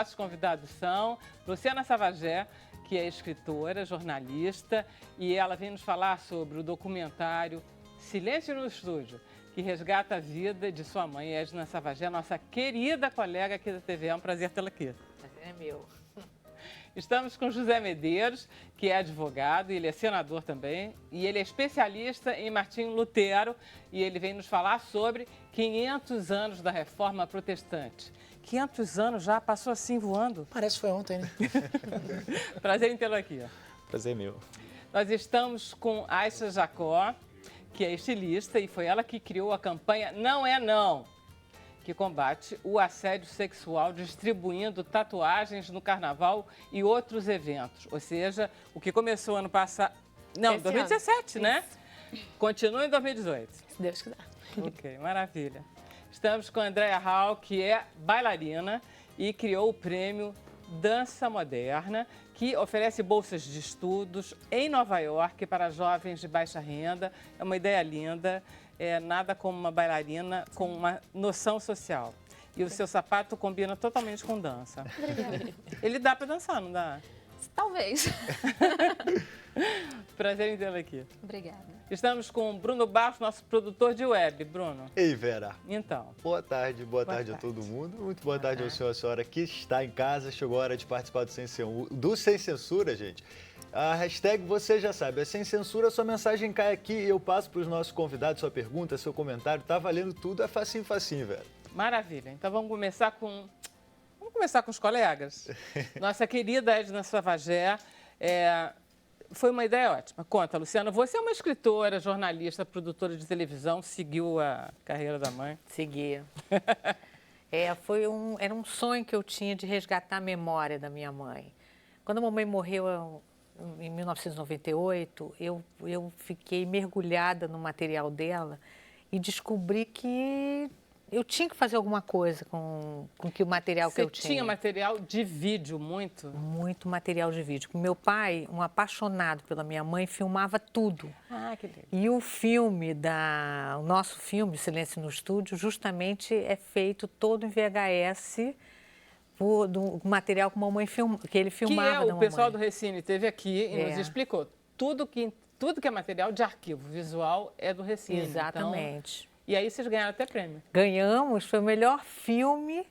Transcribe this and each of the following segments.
nossos convidados são Luciana Savagé, que é escritora, jornalista, e ela vem nos falar sobre o documentário Silêncio no Estúdio, que resgata a vida de sua mãe, Edna Savagé, nossa querida colega aqui da TV. É um prazer tê-la aqui. Prazer é meu. Estamos com José Medeiros, que é advogado, ele é senador também, e ele é especialista em Martinho Lutero, e ele vem nos falar sobre 500 anos da Reforma Protestante. 500 anos já, passou assim voando. Parece que foi ontem, né? Prazer em tê-lo aqui. Prazer meu. Nós estamos com Aisha Jacó, que é estilista, e foi ela que criou a campanha Não é Não, que combate o assédio sexual distribuindo tatuagens no carnaval e outros eventos. Ou seja, o que começou ano passado... Não, 2017, né? Continua em 2018. Se Deus quiser. Ok, maravilha. Estamos com a Andréa Hall, que é bailarina e criou o prêmio Dança Moderna, que oferece bolsas de estudos em Nova York para jovens de baixa renda. É uma ideia linda. É nada como uma bailarina com uma noção social. E o seu sapato combina totalmente com dança. Obrigada. Ele dá para dançar, não dá? Talvez. Prazer em tê-lo aqui. Obrigada. Estamos com o Bruno Barros, nosso produtor de web. Bruno. Ei, Vera. Então. Boa tarde a todo mundo. Muito boa tarde ao senhor, a senhora que está em casa. Chegou a hora de participar do Sem Censura, gente. A hashtag você já sabe, é Sem Censura, sua mensagem cai aqui e eu passo para os nossos convidados, sua pergunta, seu comentário, tá valendo tudo, é facinho, Vera. Maravilha. Então vamos começar com os colegas. Nossa querida Edna Savagé, foi uma ideia ótima. Conta, Luciana, você é uma escritora, jornalista, produtora de televisão, seguiu a carreira da mãe? Seguia. Era um sonho que eu tinha de resgatar a memória da minha mãe. Quando a mamãe morreu em 1998, eu fiquei mergulhada no material dela e descobri que eu tinha que fazer alguma coisa com o material que eu tinha. Você tinha material de vídeo, muito? Muito material de vídeo. Meu pai, um apaixonado pela minha mãe, filmava tudo. Ah, que delícia. E o nosso filme, Silêncio no Estúdio, justamente é feito todo em VHS, do material que ele filmava da mamãe. O pessoal do Recine esteve aqui e nos explicou. Tudo que é material de arquivo visual é do Recine. Exatamente. Então, e aí vocês ganharam até prêmio. Ganhamos, foi o melhor filme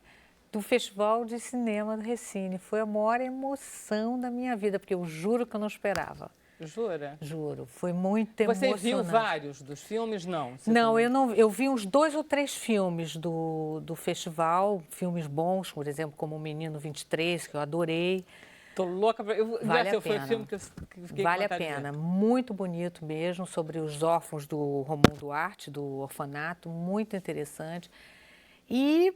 do Festival de Cinema do Recine. Foi a maior emoção da minha vida, porque eu juro que eu não esperava. Jura? Juro, foi muito emocionante. Você viu vários dos filmes? Não. Não, eu vi uns 2 ou 3 filmes do festival, filmes bons, por exemplo, como O Menino 23, que eu adorei. Tô louca pra... Vale a Foi pena. o filme que eu fiquei Vale com a vontade de ver. pena, muito bonito mesmo, sobre os órfãos do Romão Duarte, do orfanato, muito interessante. E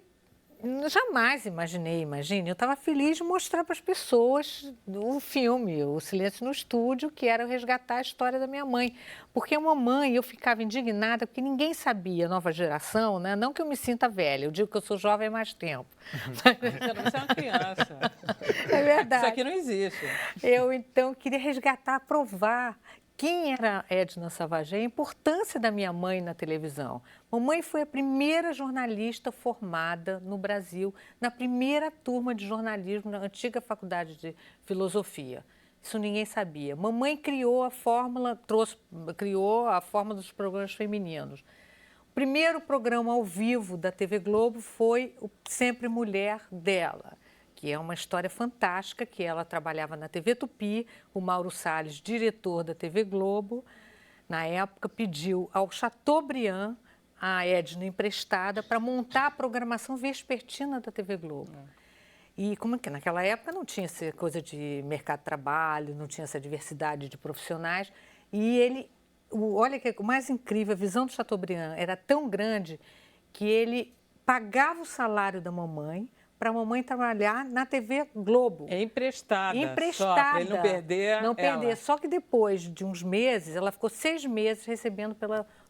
jamais imagine, eu estava feliz de mostrar para as pessoas o filme, O Silêncio no Estúdio, que era resgatar a história da minha mãe. Porque uma mãe, eu ficava indignada, porque ninguém sabia, nova geração, né? Não que eu me sinta velha, eu digo que eu sou jovem há mais tempo. Você é uma criança. É verdade. Isso aqui não existe. Eu, então, queria resgatar, provar quem era Edna Savagé, a importância da minha mãe na televisão. Mamãe foi a primeira jornalista formada no Brasil, na primeira turma de jornalismo, na antiga faculdade de filosofia. Isso ninguém sabia. Mamãe criou a fórmula dos programas femininos. O primeiro programa ao vivo da TV Globo foi o Sempre Mulher dela, que é uma história fantástica, que ela trabalhava na TV Tupi, o Mauro Salles, diretor da TV Globo, na época pediu ao Chateaubriand a Edna emprestada para montar a programação vespertina da TV Globo. E como que naquela época não tinha essa coisa de mercado de trabalho, não tinha essa diversidade de profissionais, e olha que o mais incrível, a visão do Chateaubriand era tão grande que ele pagava o salário da mamãe para a mamãe trabalhar na TV Globo. É emprestada. Emprestada. Só para ele não perder. Não perder. Só que depois de uns meses, ela ficou 6 meses recebendo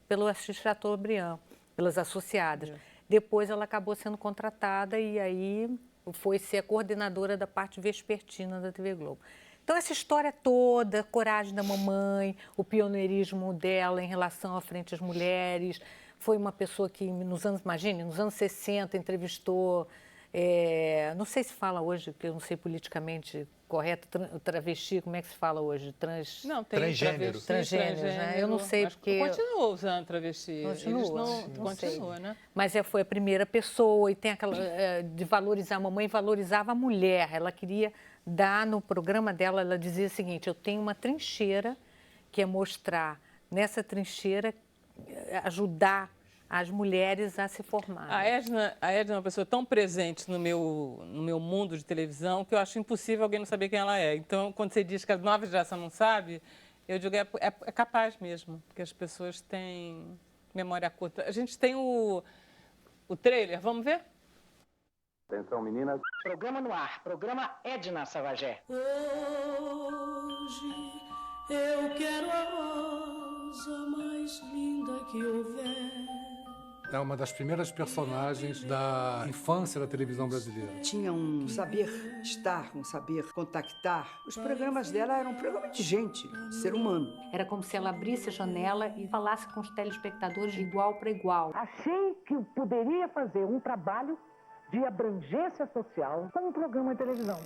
pelo Assis Chateaubriand, pelas associadas. Depois ela acabou sendo contratada e aí foi ser a coordenadora da parte vespertina da TV Globo. Então, essa história toda, a coragem da mamãe, o pioneirismo dela em relação à frente às mulheres, foi uma pessoa que nos anos 60 entrevistou não sei se fala hoje, porque eu não sei politicamente correto, travesti, como é que se fala hoje? Não, tem Transgênero. Transgênero, né? Eu não sei porque... Continua usando travesti. Continua, Eles não continua, sei. Né? Mas foi a primeira pessoa e tem aquela de valorizar. A mamãe valorizava a mulher. Ela queria dar no programa dela, ela dizia o seguinte, eu tenho uma trincheira que é mostrar nessa trincheira, ajudar as mulheres a se formarem. A Edna é uma pessoa tão presente no meu mundo de televisão que eu acho impossível alguém não saber quem ela é. Então, quando você diz que a nova geração não sabe, eu digo é capaz mesmo, porque as pessoas têm memória curta. A gente tem o trailer, vamos ver? Atenção, meninas. Programa no ar, programa Edna Savagé. Hoje eu quero a rosa mais linda que houver. É uma das primeiras personagens da infância da televisão brasileira. Tinha um saber estar, um saber contactar. Os programas dela eram um programa de gente, de ser humano. Era como se ela abrisse a janela e falasse com os telespectadores de igual para igual. Achei que eu poderia fazer um trabalho de abrangência social com um programa de televisão.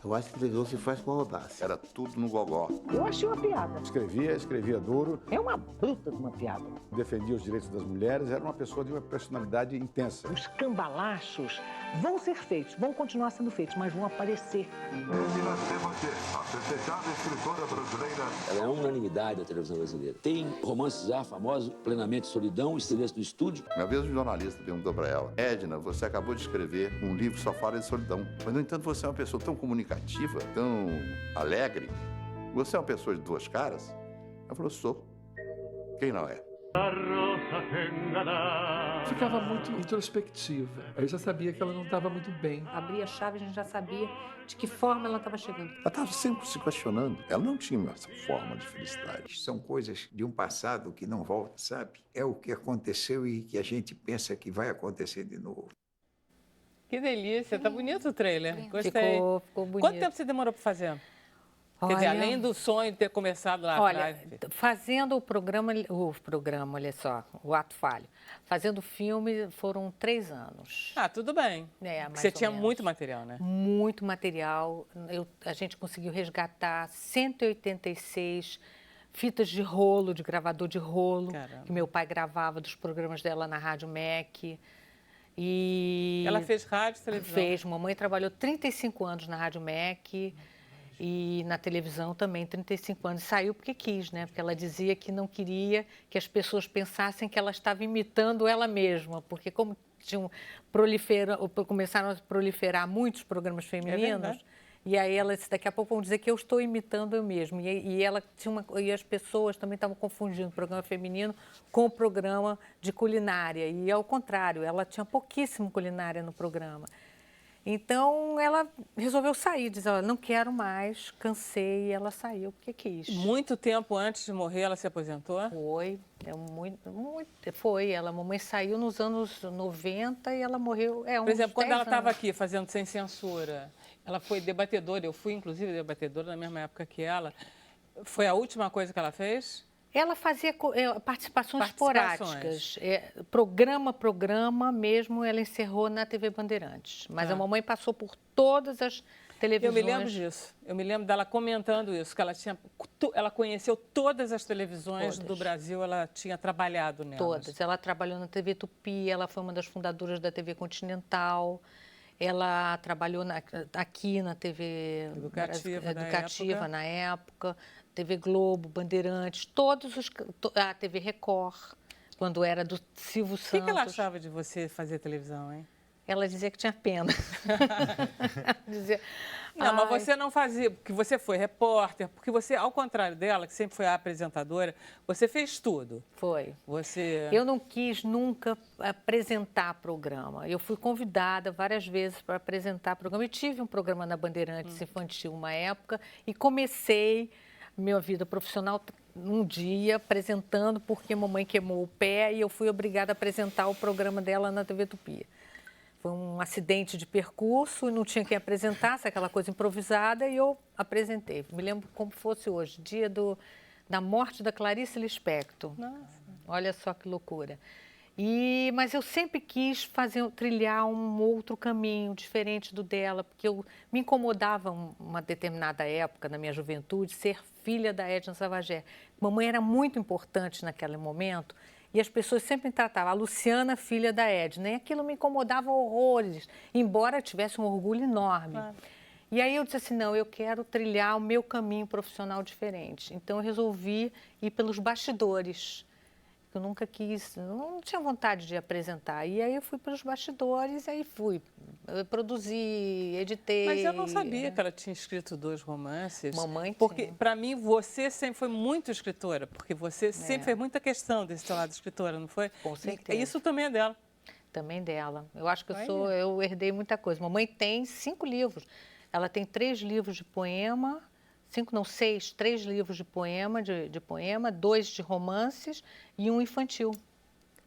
Eu acho que a televisão se faz com audácia. Era tudo no gogó. Eu achei uma piada. Escrevia duro. É uma bruta de uma piada. Defendia os direitos das mulheres, era uma pessoa de uma personalidade intensa. Os cambalachos vão ser feitos, vão continuar sendo feitos, mas vão aparecer. Ela é uma unanimidade da televisão brasileira. Tem romances já famosos, Plenamente Solidão, O Silêncio do Estúdio. Uma vez um jornalista perguntou para ela, Edna, você acabou de escrever um livro que só fala de solidão. Mas, no entanto, você é uma pessoa tão comunicativa, tão alegre. Você é uma pessoa de duas caras? Ela falou, sou. Quem não é? Ficava muito introspectiva. Eu já sabia que ela não estava muito bem. Abria a chave, a gente já sabia de que forma ela estava chegando. Ela estava sempre se questionando. Ela não tinha essa forma de felicidade. São coisas de um passado que não volta, sabe? É o que aconteceu e que a gente pensa que vai acontecer de novo. Que delícia, tá bonito o trailer. Gostei. Ficou bonito. Quanto tempo você demorou para fazer? Quer dizer, além do sonho de ter começado lá atrás. Fazendo o programa, olha só, o ato falho. Fazendo o filme foram 3 anos. Ah, tudo bem. Você tinha muito material, né? Muito material. A gente conseguiu resgatar 186 fitas de rolo, de gravador de rolo, Caramba. que meu pai gravava dos programas dela na Rádio MEC. E ela fez rádio e televisão? Fez. Mamãe trabalhou 35 anos na Rádio MEC. E na televisão também, 35 anos. Saiu porque quis, né? Porque ela dizia que não queria que as pessoas pensassem que ela estava imitando ela mesma. Porque como começaram a proliferar muitos programas femininos, e aí ela disse, daqui a pouco vão dizer que eu estou imitando eu mesma. E ela tinha e as pessoas também estavam confundindo o programa feminino com o programa de culinária. E ao contrário, ela tinha pouquíssimo culinária no programa. Então, ela resolveu sair, diz, olha, não quero mais, cansei, e ela saiu porque quis. Muito tempo antes de morrer, ela se aposentou? Foi, foi. A mamãe saiu nos anos 90 e ela morreu, Por exemplo, quando ela estava aqui fazendo Sem Censura, ela foi debatedora, eu fui, inclusive, debatedora na mesma época que ela. Foi a última coisa que ela fez? Ela fazia participações esporádicas. Programa mesmo, ela encerrou na TV Bandeirantes. Mas a mamãe passou por todas as televisões. Eu me lembro disso. Eu me lembro dela comentando isso, que ela conheceu todas as televisões do Brasil, ela tinha trabalhado nelas. Todas. Ela trabalhou na TV Tupi, ela foi uma das fundadoras da TV Continental. Ela trabalhou aqui na TV Educativa na época. TV Globo, Bandeirantes, a TV Record, quando era do Silvio Santos. O que ela achava de você fazer televisão, hein? Ela dizia que tinha pena. Dizia, não, mas você não fazia, porque você foi repórter, porque você, ao contrário dela, que sempre foi a apresentadora, você fez tudo. Foi. Você... Eu não quis nunca apresentar programa. Eu fui convidada várias vezes para apresentar programa. Eu tive um programa na Bandeirantes Infantil uma época e comecei minha vida profissional um dia apresentando porque a mamãe queimou o pé e eu fui obrigada a apresentar o programa dela na TV Tupi. Foi um acidente de percurso, não tinha quem apresentasse, aquela coisa improvisada, e eu apresentei. Me lembro como fosse hoje, dia da morte da Clarice Lispector. Nossa. Olha só que loucura. Mas eu sempre quis trilhar um outro caminho diferente do dela, porque me incomodava uma determinada época, na minha juventude, ser filha da Edna Savagé. Mamãe era muito importante naquele momento e as pessoas sempre me tratavam, a Luciana, filha da Edna, e aquilo me incomodava horrores, embora eu tivesse um orgulho enorme. Claro. E aí eu disse assim, não, eu quero trilhar o meu caminho profissional diferente. Então eu resolvi ir pelos bastidores. Eu nunca quis, não tinha vontade de apresentar. E aí eu fui pelos bastidores, aí produzi, editei. Mas eu não sabia que ela tinha escrito 2 romances. Mamãe porque, para mim, você sempre foi muito escritora, porque você sempre fez muita questão desse seu lado de escritora, não foi? Com certeza. E isso também é dela. Também dela. Eu acho que eu herdei muita coisa. Mamãe tem 5 livros. Ela tem 3 livros de poema, 3 livros de poema, de poema, 2 de romances e 1 infantil.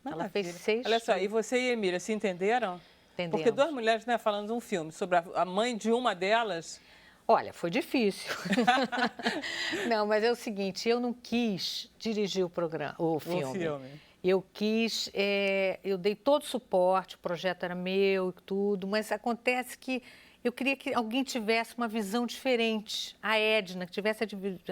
Ela fez 6. Olha só, e você e Emília se entenderam? Entendemos. Porque 2 mulheres, né, falando de um filme sobre a mãe de uma delas. Olha, foi difícil. Não, mas é o seguinte, eu não quis dirigir o filme. Eu quis, eu dei todo o suporte, o projeto era meu e tudo, mas acontece que eu queria que alguém tivesse uma visão diferente, a Edna, que tivesse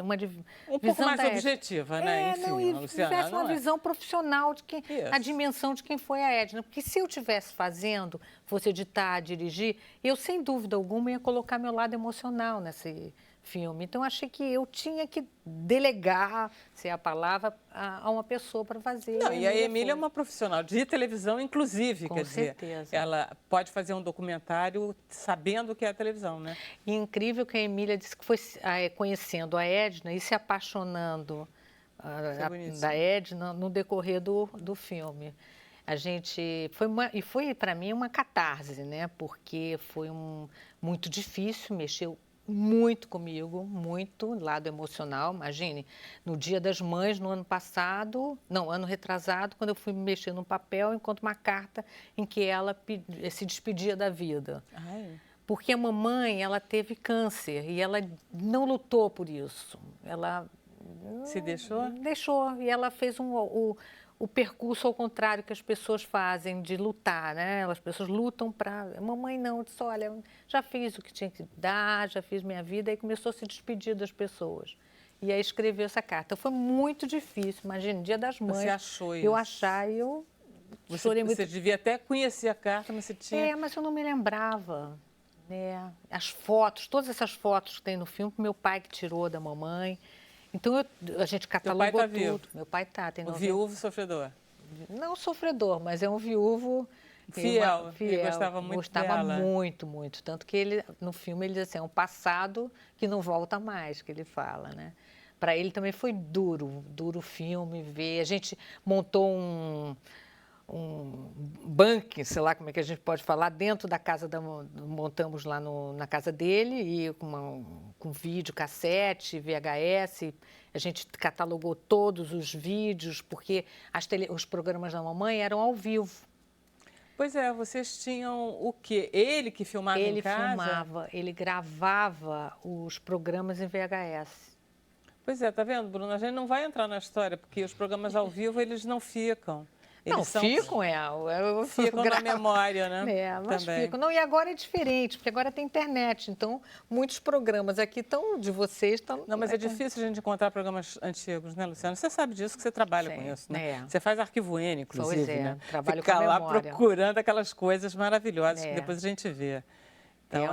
uma visão um pouco mais objetiva, né? Enfim, e tivesse uma visão profissional de a dimensão de quem foi a Edna. Porque se eu estivesse fazendo, fosse editar, dirigir, eu, sem dúvida alguma, ia colocar meu lado emocional nesse filme. Então, achei que eu tinha que delegar, se é a palavra, a uma pessoa para fazer. Não, e a Emília é uma profissional de televisão, inclusive, Com quer certeza. dizer, ela pode fazer um documentário sabendo o que é a televisão, né? E incrível que a Emília disse que foi conhecendo a Edna e se apaixonando da Edna no decorrer do filme. A gente foi para mim uma catarse, né? Porque foi muito difícil, mexeu muito comigo, muito, lado emocional. Imagine, no Dia das Mães, no ano retrasado, quando eu fui mexer no papel, encontro uma carta em que ela se despedia da vida. Ai. Porque a mamãe, ela teve câncer e ela não lutou por isso. Ela... Se deixou? Deixou. E ela fez o percurso ao contrário que as pessoas fazem, de lutar, né? As pessoas lutam para... Mamãe não, disse, olha, já fiz o que tinha que dar, já fiz minha vida, e começou a se despedir das pessoas. E aí escreveu essa carta. Foi muito difícil, imagina, Dia das Mães. Você achou isso? Eu achar e eu chorei muito. Você devia até conhecer a carta, mas você tinha... mas eu não me lembrava, né? As fotos, todas essas fotos que tem no filme, que meu pai que tirou da mamãe. Então, a gente catalogou tudo. Vivo. Meu pai está, tem 90... O viúvo sofredor. Não sofredor, mas é um viúvo fiel. Ele gostava muito dela. Gostava muito, muito. Tanto que ele, no filme, ele diz assim, é um passado que não volta mais, que ele fala, né? Para ele também foi duro o filme, ver. A gente montou um bunker, sei lá como é que a gente pode falar, dentro da casa montamos lá na casa dele, e com vídeo, cassete, VHS, a gente catalogou todos os vídeos, porque os programas da mamãe eram ao vivo. Pois é, vocês tinham o quê? Ele que filmava em casa? Ele filmava, ele gravava os programas em VHS. Pois é, tá vendo, Bruna? A gente não vai entrar na história, porque os programas ao vivo, eles não ficam. Ficam, ficam na memória, né? Mas ficam. Não, e agora é diferente, porque agora tem internet. Então, muitos programas aqui de vocês estão... Não, mas é difícil a gente encontrar programas antigos, né, Luciana? Você sabe disso, que você trabalha com isso, né? Você faz arquivo N, inclusive, né? Trabalho Fica com lá memória. procurando aquelas coisas maravilhosas que depois a gente vê. Então,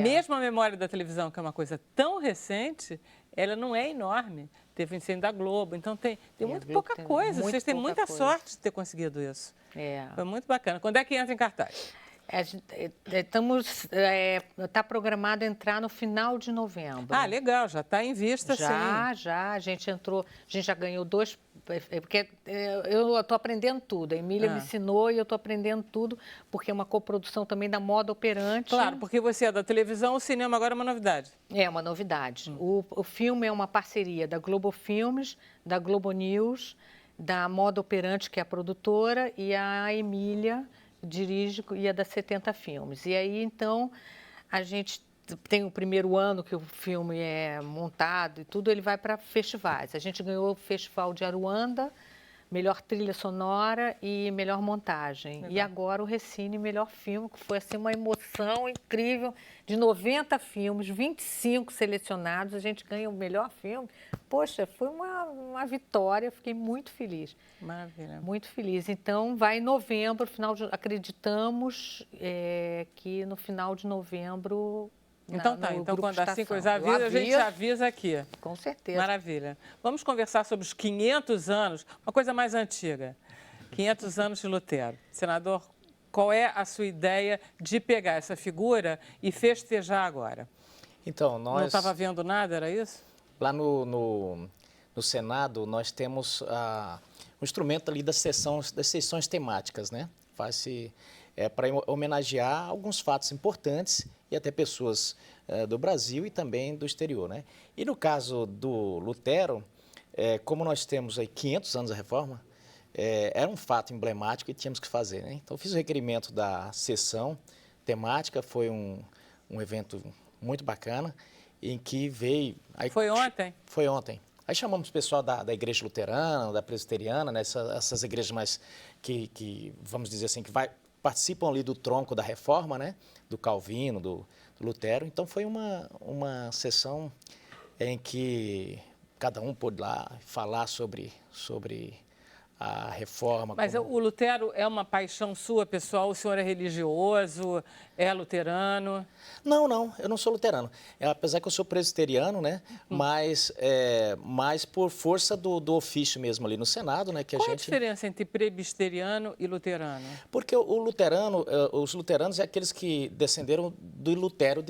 mesmo a memória da televisão, que é uma coisa tão recente, ela não é enorme. Teve o incêndio da Globo, então tem muito pouca coisa. Vocês têm muita sorte de ter conseguido isso. Foi muito bacana. Quando é que entra em cartaz? Está programado entrar no final de novembro. Ah, legal, já está em vista, sim. Já, a gente já ganhou 2, porque eu estou aprendendo tudo. A Emília me ensinou e eu estou aprendendo tudo, porque é uma coprodução também da Moda Operante. Claro, porque você é da televisão, o cinema agora é uma novidade. É uma novidade. O filme é uma parceria da Globo Filmes, da Globo News, da Moda Operante, que é a produtora, e a Emília dirige, e é da 70 Filmes. E aí, então, a gente tem o primeiro ano que o filme é montado e tudo, ele vai para festivais. A gente ganhou o Festival de Aruanda, melhor trilha sonora e melhor montagem. Legal. E agora o Recine, melhor filme, que foi assim, uma emoção incrível. De 90 filmes, 25 selecionados, a gente ganha o melhor filme. Poxa, foi uma vitória, fiquei muito feliz. Maravilha. Muito feliz. Então, vai em novembro, acreditamos que no final de novembro... Então então quando assim coisa avisa, a gente avisa aqui. Com certeza. Maravilha. Vamos conversar sobre os 500 anos, uma coisa mais antiga. 500 anos de Lutero. Senador, qual é a sua ideia de pegar essa figura e festejar agora? Então, nós... Não estava vendo nada, era isso? Lá no Senado, nós temos um instrumento ali das sessões temáticas, né? Faz-se para homenagear alguns fatos importantes e até pessoas do Brasil e também do exterior, né? E no caso do Lutero, como nós temos aí 500 anos da Reforma, era um fato emblemático e tínhamos que fazer, né? Então, fiz o requerimento da sessão temática, foi um evento muito bacana, em que veio... Aí, foi ontem? Foi ontem. Aí chamamos o pessoal da igreja luterana, da presbiteriana, né? Essas igrejas mais que, vamos dizer assim, que participam ali do tronco da Reforma, né? Do Calvino, do Lutero. Então, foi uma sessão em que cada um pôde lá falar sobre a Reforma. Mas o Lutero é uma paixão sua, pessoal? O senhor é religioso? É luterano? Não, eu não sou luterano. Apesar que eu sou presbiteriano, né? Mas por força do ofício mesmo ali no Senado, né? Que Qual a diferença entre presbiteriano e luterano? Porque os luteranos é aqueles que descenderam do Lutero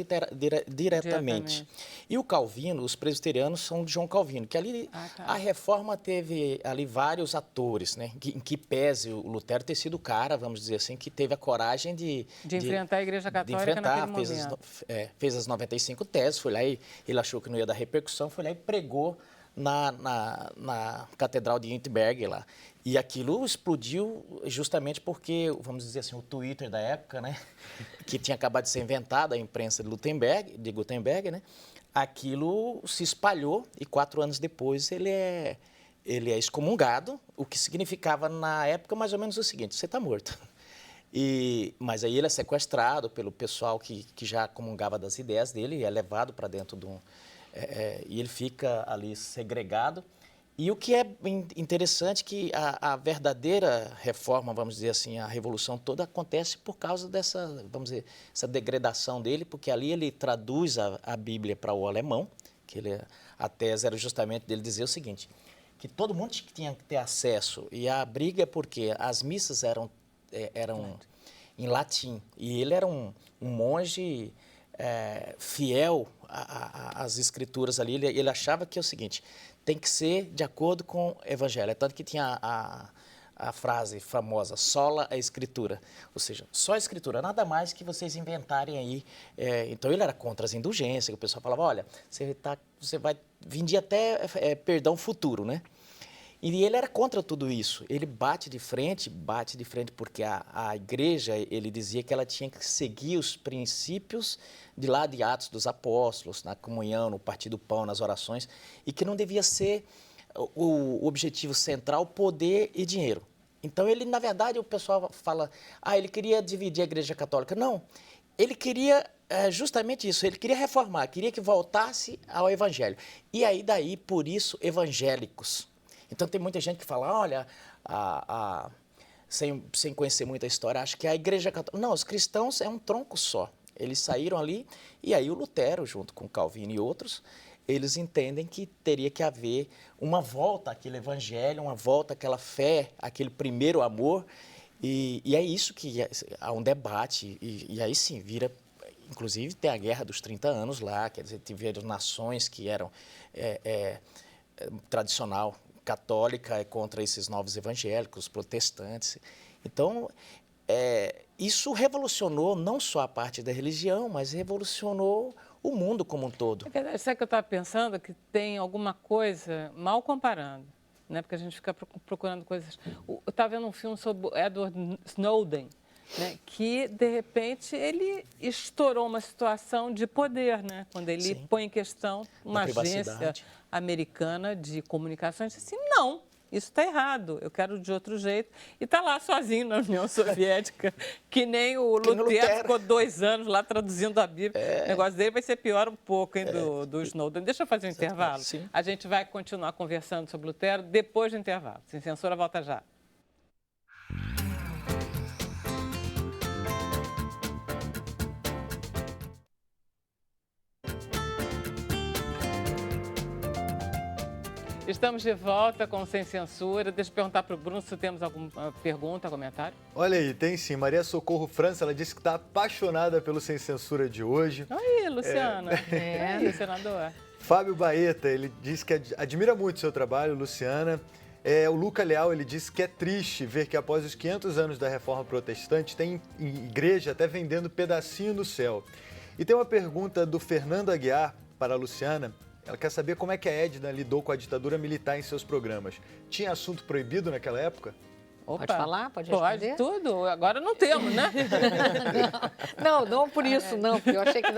diretamente. E o Calvino, os presbiterianos são de João Calvino, que ali a Reforma teve ali vários atores, né? Em que pese o Lutero ter sido o cara, vamos dizer assim, que teve a coragem de enfrentar a Igreja Católica naquele momento. Fez as 95 teses, foi lá e ele achou que não ia dar repercussão, foi lá e pregou na Catedral de Wittenberg lá. E aquilo explodiu justamente porque, vamos dizer assim, o Twitter da época, né, que tinha acabado de ser inventado, a imprensa de Gutenberg, né, aquilo se espalhou e 4 anos depois ele é excomungado, o que significava na época mais ou menos o seguinte: você está morto. Mas aí ele é sequestrado pelo pessoal que já comungava das ideias dele e é levado para dentro e ele fica ali segregado. E o que é interessante é que a verdadeira reforma, vamos dizer assim, a revolução toda acontece por causa dessa, vamos dizer, essa degradação dele, porque ali ele traduz a Bíblia para o alemão, que a tese era justamente dele dizer o seguinte, que todo mundo tinha que ter acesso, e a briga é porque as missas eram em latim. E ele era um monge fiel às escrituras ali. Ele achava que é o seguinte, tem que ser de acordo com o evangelho. Tanto que tinha a frase famosa, sola a escritura. Ou seja, só a escritura, nada mais que vocês inventarem aí. Então ele era contra as indulgências, que o pessoal falava, olha, você vai vindir até perdão futuro, né? E ele era contra tudo isso. Ele bate de frente porque a igreja, ele dizia que ela tinha que seguir os princípios de lá de Atos dos Apóstolos, na comunhão, no partir do pão, nas orações, e que não devia ser o objetivo central poder e dinheiro. Então, ele, na verdade, o pessoal fala, ele queria dividir a igreja católica. Não, ele queria justamente isso, ele queria reformar, queria que voltasse ao evangelho. E aí, daí, por isso, evangélicos. Então, tem muita gente que fala, olha, sem conhecer muito a história, acho que a igreja católica... Não, os cristãos é um tronco só. Eles saíram ali, e aí o Lutero, junto com Calvino e outros, eles entendem que teria que haver uma volta àquele evangelho, uma volta àquela fé, aquele primeiro amor, e é isso que há um debate, e aí sim, vira... Inclusive, tem a Guerra dos 30 Anos lá, quer dizer, tiveram nações que eram tradicional católica contra esses novos evangélicos, protestantes. Então, isso revolucionou não só a parte da religião, mas revolucionou o mundo como um todo. É verdade, sabe que eu estava pensando que tem alguma coisa, mal comparando, né? Porque a gente fica procurando coisas... Eu estava vendo um filme sobre Edward Snowden, né? Que, de repente, ele estourou uma situação de poder, né? Quando ele põe em questão uma agência americana de comunicações, assim, não, isso está errado, eu quero de outro jeito. E está lá sozinho na União Soviética, que nem o Lutero ficou 2 anos lá traduzindo a Bíblia. O negócio dele vai ser pior um pouco, hein, do Snowden. Deixa eu fazer um intervalo. Sim. A gente vai continuar conversando sobre Lutero depois do intervalo. Sem Censura, volta já. Estamos de volta com Sem Censura. Deixa eu perguntar para o Bruno se temos alguma pergunta, comentário. Olha aí, tem sim. Maria Socorro França, ela disse que está apaixonada pelo Sem Censura de hoje. Aí, Luciana. Aí, senador. Fábio Baeta, ele disse que admira muito o seu trabalho, Luciana. O Luca Leal, ele disse que é triste ver que após os 500 anos da Reforma Protestante, tem igreja até vendendo pedacinho no céu. E tem uma pergunta do Fernando Aguiar para a Luciana. Ela quer saber como é que a Edna lidou com a ditadura militar em seus programas. Tinha assunto proibido naquela época? Opa, pode falar? Pode responder? Pode, tudo. Agora não temos, né? não por isso, não, porque eu achei que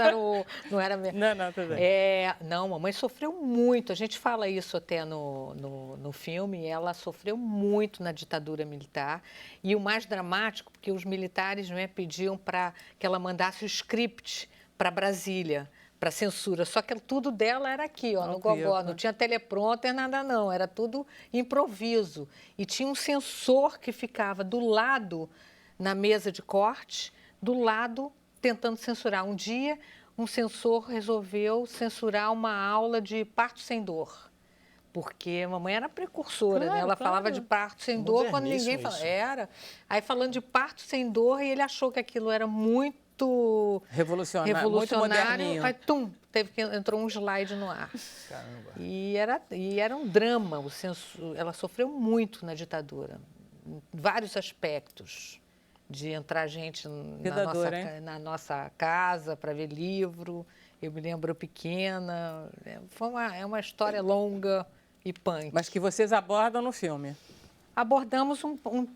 não era mesmo. Não, tudo bem. Não, mamãe sofreu muito. A gente fala isso até no filme. Ela sofreu muito na ditadura militar. E o mais dramático, porque os militares pediam para que ela mandasse o script para Brasília, para censura, só que tudo dela era aqui, no gogó, não tinha teleprompter, nada não, era tudo improviso. E tinha um censor que ficava do lado, na mesa de corte, do lado, tentando censurar. Um dia, um censor resolveu censurar uma aula de parto sem dor, porque a mamãe era precursora, claro, né? Ela falava de parto sem dor quando ninguém falava. Aí falando de parto sem dor, e ele achou que aquilo era muito revolucionário, muito moderninho. Aí, entrou um slide no ar. Caramba. E era um drama. Ela sofreu muito na ditadura, em vários aspectos, de entrar gente na nossa casa para ver livro. Eu me lembro pequena. É uma história longa e punk. Mas que vocês abordam no filme. Abordamos um pouco,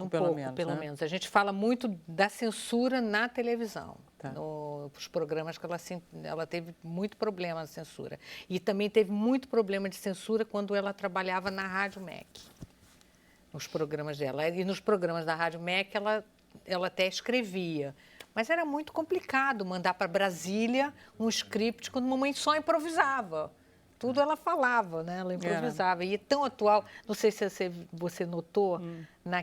pelo menos. A gente fala muito da censura na televisão, tá. Nos programas que ela teve muito problema de censura. E também teve muito problema de censura quando ela trabalhava na Rádio MEC, nos programas dela. E nos programas da Rádio MEC ela até escrevia, mas era muito complicado mandar para Brasília um script quando a mamãe só improvisava. Tudo ela falava, né? Ela improvisava. E é tão atual, não sei se você notou, na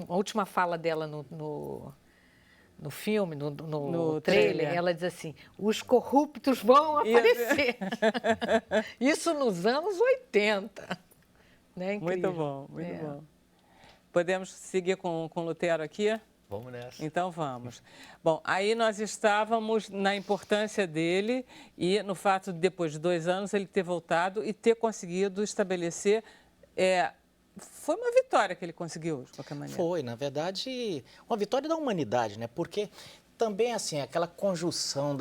última fala dela no filme, no trailer, ela diz assim, os corruptos vão aparecer. Isso nos anos 80. Né? Incrível. Muito bom, muito bom. Podemos seguir com o Lutero aqui? Vamos nessa. Então vamos. Bom, aí nós estávamos na importância dele e no fato de, depois de 2 anos, ele ter voltado e ter conseguido estabelecer... Foi uma vitória que ele conseguiu, de qualquer maneira. Foi, na verdade, uma vitória da humanidade, né? Porque também, assim, aquela conjunção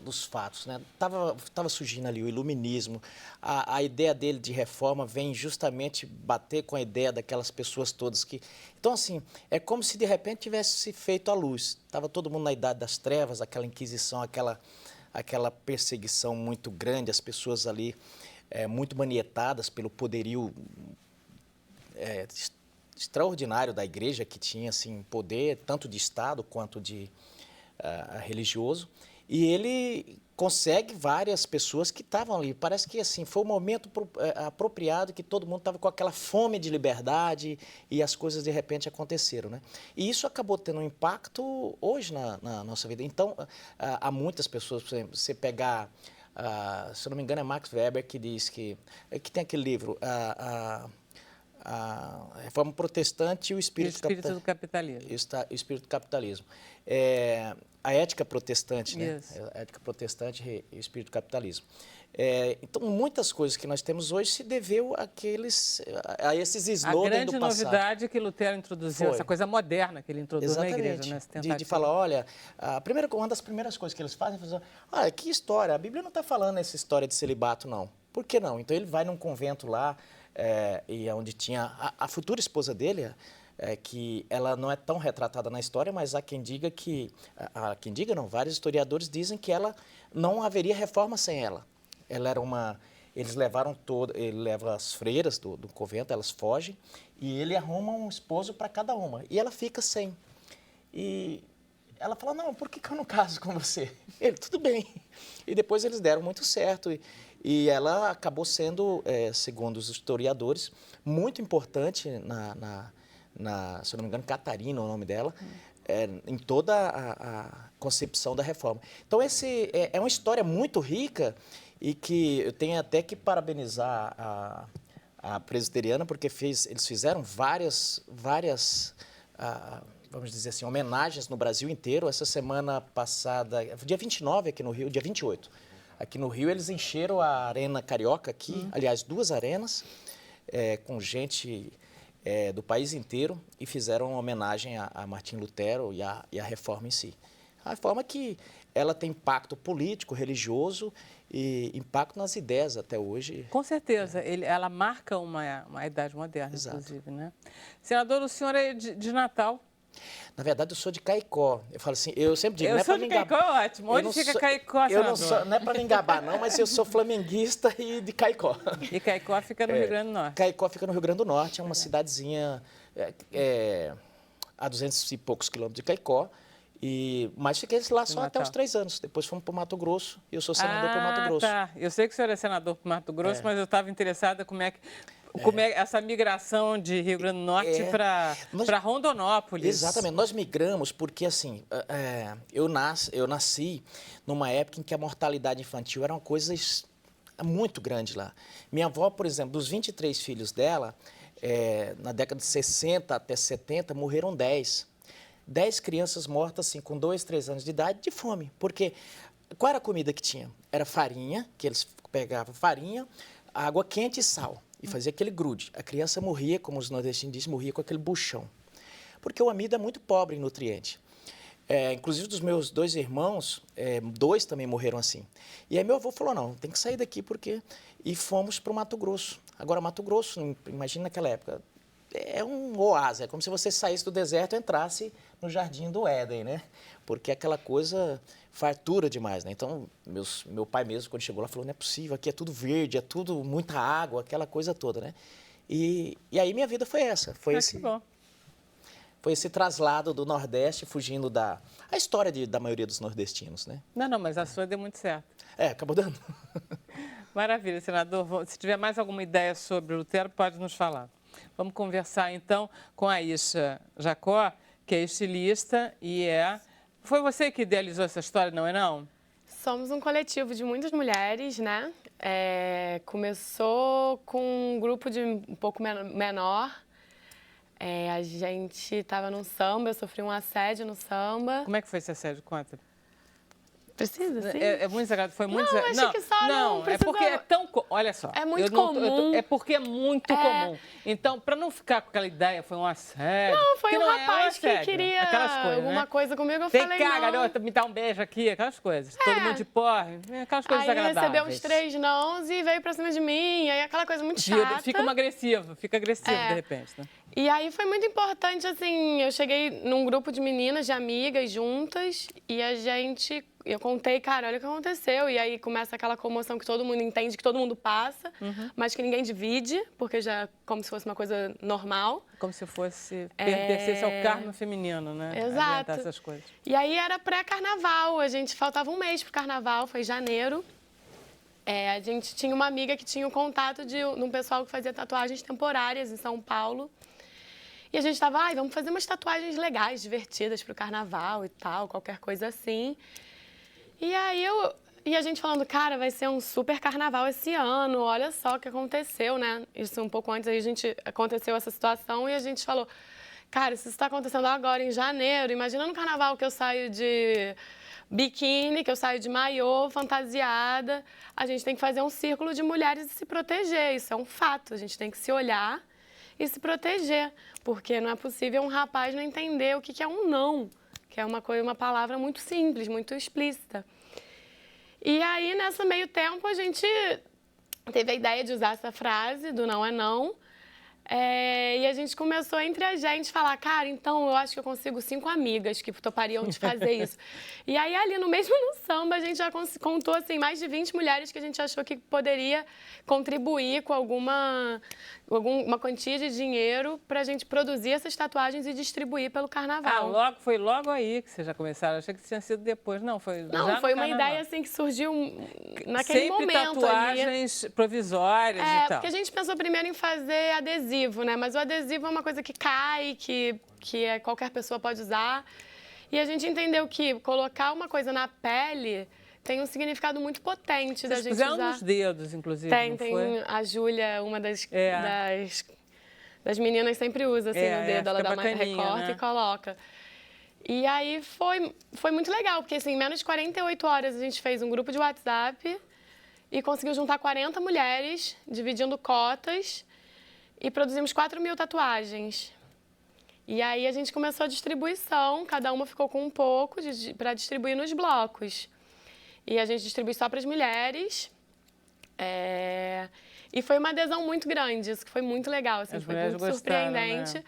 dos fatos, né? Tava surgindo ali o iluminismo, a ideia dele de reforma vem justamente bater com a ideia daquelas pessoas todas que... Então, assim, é como se de repente tivesse se feito a luz. Estava todo mundo na idade das trevas, aquela inquisição, aquela perseguição muito grande, as pessoas ali muito manietadas pelo poderio extraordinário da igreja, que tinha, assim, poder tanto de Estado quanto de... religioso, e ele consegue várias pessoas que estavam ali. Parece que assim foi o momento apropriado, que todo mundo estava com aquela fome de liberdade e as coisas de repente aconteceram, né? E isso acabou tendo um impacto hoje na nossa vida. Então, há muitas pessoas, por exemplo, você pegar, se eu não me engano é Max Weber que diz que tem aquele livro, a Reforma Protestante e o Espírito do Capitalismo. O Espírito do Capitalismo. A ética protestante, né? A ética protestante e o Espírito do Capitalismo. Então, muitas coisas que nós temos hoje se deveu a esses slogans do passado. A grande novidade que Lutero introduziu, essa coisa moderna que ele introduz na igreja. Né? De falar, olha, uma das primeiras coisas que eles fazem é fazer, olha, que história, a Bíblia não está falando essa história de celibato, não. Por que não? Então, ele vai num convento lá, e onde tinha a futura esposa dele, que ela não é tão retratada na história, mas há quem diga vários historiadores dizem que ela não haveria reforma sem ela. Ela era uma ele leva as freiras do convento, elas fogem, e ele arruma um esposo para cada uma. E ela fica sem. E ela fala, não, por que eu não caso com você? Ele, tudo bem. E depois eles deram muito certo. E ela acabou sendo, segundo os historiadores, muito importante se eu não me engano, Catarina é o nome dela, em toda a concepção da reforma. Então, é uma história muito rica e que eu tenho até que parabenizar a presbiteriana, porque eles fizeram várias vamos dizer assim, homenagens no Brasil inteiro. Essa semana passada, dia 29 aqui no Rio, dia 28, aqui no Rio, eles encheram a Arena Carioca aqui, aliás, 2 arenas, com gente do país inteiro, e fizeram uma homenagem a Martim Lutero e a reforma em si. A reforma que ela tem impacto político, religioso e impacto nas ideias até hoje. Com certeza, ela marca uma idade moderna, Exato. Inclusive, né? Senador, o senhor é de Natal. Na verdade, eu sou de Caicó. Eu falo assim, eu sempre digo, eu não é sou para de Caicó, é ótimo. Onde fica Caicó, senador? Não é para me engabar, não, mas eu sou flamenguista e de Caicó. E Caicó fica no Rio Grande do Norte. Caicó fica no Rio Grande do Norte, é uma cidadezinha a 200 e poucos quilômetros de Caicó. Mas fiquei lá só até os 3 anos. Depois fomos para o Mato Grosso e eu sou senador para o Mato Grosso. Tá. Eu sei que o senhor é senador para o Mato Grosso, mas eu estava interessada como é essa migração de Rio Grande do Norte para Rondonópolis. Exatamente. Nós migramos porque, assim, eu nasci numa época em que a mortalidade infantil era uma coisa muito grande lá. Minha avó, por exemplo, dos 23 filhos dela, na década de 60 até 70, morreram 10. 10 crianças mortas, assim, com 2, 3 anos de idade, de fome. Porque qual era a comida que tinha? Era farinha, que eles pegavam farinha, água quente e sal. E fazia aquele grude. A criança morria, como os nordestinos dizem, morria com aquele buchão. Porque o amido é muito pobre em nutriente. Inclusive, dos meus 2 irmãos, 2 também morreram assim. E aí meu avô falou, não, tem que sair daqui porque... E fomos para o Mato Grosso. Agora, Mato Grosso, imagina naquela época, é um oásis. É como se você saísse do deserto e entrasse no Jardim do Éden, né? Porque aquela coisa fartura demais, né? Então, meu pai mesmo, quando chegou lá, falou, não é possível, aqui é tudo verde, é tudo muita água, aquela coisa toda, né? E aí minha vida foi essa. Foi esse traslado do Nordeste, fugindo a história da maioria dos nordestinos, né? Não, mas a sua deu muito certo. Acabou dando. Maravilha, senador. Se tiver mais alguma ideia sobre o Lutero, pode nos falar. Vamos conversar, então, com a Isha Jacó, que é estilista e Foi você que idealizou essa história, não é não? Somos um coletivo de muitas mulheres, né? Começou com um grupo de um pouco menor. A gente estava num samba, eu sofri um assédio no samba. Como é que foi esse assédio? Conta. Precisa, sim? É muito desagradável, foi muito desagradável. Não, acho que só não precisa... É porque é tão... Olha só. É muito comum. É porque é muito comum. Então, para não ficar com aquela ideia, foi um assédio... Não, foi um assédio, rapaz que queria alguma coisa comigo, eu falei não. Vem cá, garota, me dá um beijo aqui, aquelas coisas. Todo mundo de porre, aquelas coisas desagradáveis. Aí recebeu uns 3 nãos e veio pra cima de mim, aí aquela coisa muito chata. Fica agressivo de repente, né? E aí foi muito importante, assim, eu cheguei num grupo de meninas, de amigas juntas, e eu contei, cara, olha o que aconteceu. E aí começa aquela comoção que todo mundo entende, que todo mundo passa, mas que ninguém divide, porque já é como se fosse uma coisa normal. Como se fosse pertencesse ao karma feminino, né? Exato. Essas coisas. E aí era pré-carnaval, faltava um mês pro carnaval, foi janeiro. A gente tinha uma amiga que tinha o contato de um pessoal que fazia tatuagens temporárias em São Paulo. E a gente estava, vamos fazer umas tatuagens legais, divertidas pro carnaval e tal, qualquer coisa assim. E aí a gente falando, cara, vai ser um super carnaval esse ano, olha só o que aconteceu, né? Isso um pouco antes, aí aconteceu essa situação e a gente falou, cara, se isso está acontecendo agora em janeiro, imagina no carnaval que eu saio de biquíni, que eu saio de maiô, fantasiada, a gente tem que fazer um círculo de mulheres e se proteger, isso é um fato, a gente tem que se olhar e se proteger, porque não é possível um rapaz não entender o que é um não, que é uma palavra muito simples, muito explícita. E aí, nesse meio tempo, a gente teve a ideia de usar essa frase do não é não, E a gente começou entre a gente falar, cara, então eu acho que eu consigo 5 amigas que topariam de fazer isso. E aí ali no mesmo no samba a gente já contou assim, mais de 20 mulheres que a gente achou que poderia contribuir com alguma quantia de dinheiro pra gente produzir essas tatuagens e distribuir pelo carnaval. Foi logo aí que vocês já começaram. Achei que tinha sido depois. Não, foi uma ideia assim que surgiu naquele momento ali. Sempre tatuagens provisórias e tal. Porque a gente pensou primeiro em fazer adesivo, né? Mas o adesivo é uma coisa que cai, que qualquer pessoa pode usar. E a gente entendeu que colocar uma coisa na pele tem um significado muito potente da gente usar. Fizeram nos dedos, inclusive, tem a Júlia, uma das meninas, sempre usa assim no dedo. Ela dá uma recorta e coloca. E aí foi muito legal, porque assim, em menos de 48 horas a gente fez um grupo de WhatsApp e conseguiu juntar 40 mulheres, dividindo cotas, e produzimos 4.000 tatuagens. E aí a gente começou a distribuição, cada uma ficou com um pouco para distribuir nos blocos. E a gente distribui só para as mulheres. E foi uma adesão muito grande, isso que foi muito legal, assim, foi muito surpreendente. Né?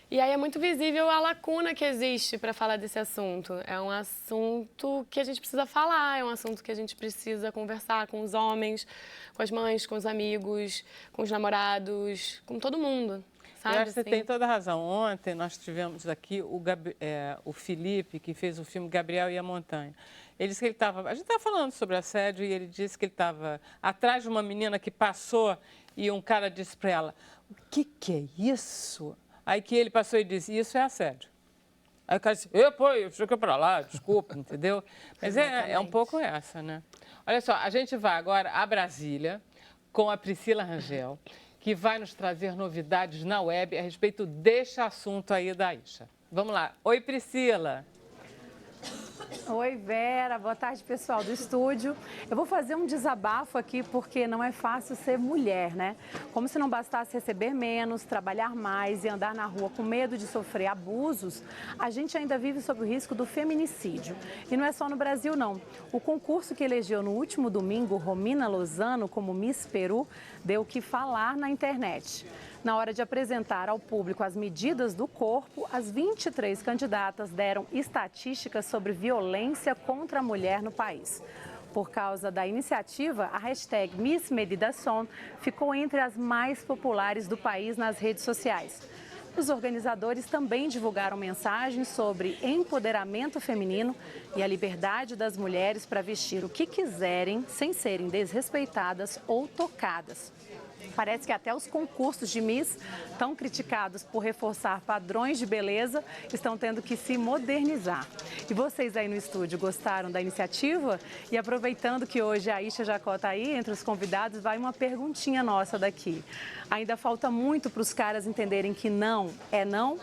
E aí é muito visível a lacuna que existe para falar desse assunto. É um assunto que a gente precisa falar, é um assunto que a gente precisa conversar com os homens, com as mães, com os amigos, com os namorados, com todo mundo. Sabe, eu acho que você tem toda a razão. Ontem nós tivemos aqui o Felipe, que fez o filme Gabriel e a Montanha. Ele disse que a gente estava falando sobre assédio e ele disse que ele estava atrás de uma menina que passou e um cara disse para ela, o que é isso? Aí que ele passou e disse, isso é assédio. Aí o cara disse, fica para lá, desculpa, entendeu? Mas é um pouco essa, né? Olha só, a gente vai agora a Brasília com a Priscila Rangel, que vai nos trazer novidades na web a respeito deste assunto aí da Aisha. Vamos lá. Oi, Priscila. Oi, Vera. Boa tarde, pessoal do estúdio. Eu vou fazer um desabafo aqui porque não é fácil ser mulher, né? Como se não bastasse receber menos, trabalhar mais e andar na rua com medo de sofrer abusos, a gente ainda vive sob o risco do feminicídio. E não é só no Brasil, não. O concurso que elegeu no último domingo Romina Lozano como Miss Peru deu o que falar na internet. Na hora de apresentar ao público as medidas do corpo, as 23 candidatas deram estatísticas sobre violência contra a mulher no país. Por causa da iniciativa, a hashtag Miss Medidação ficou entre as mais populares do país nas redes sociais. Os organizadores também divulgaram mensagens sobre empoderamento feminino e a liberdade das mulheres para vestir o que quiserem sem serem desrespeitadas ou tocadas. Parece que até os concursos de Miss, tão criticados por reforçar padrões de beleza, estão tendo que se modernizar. E vocês aí no estúdio gostaram da iniciativa? E aproveitando que hoje a Aisha Jacó está aí entre os convidados, vai uma perguntinha nossa daqui. Ainda falta muito para os caras entenderem que não é não?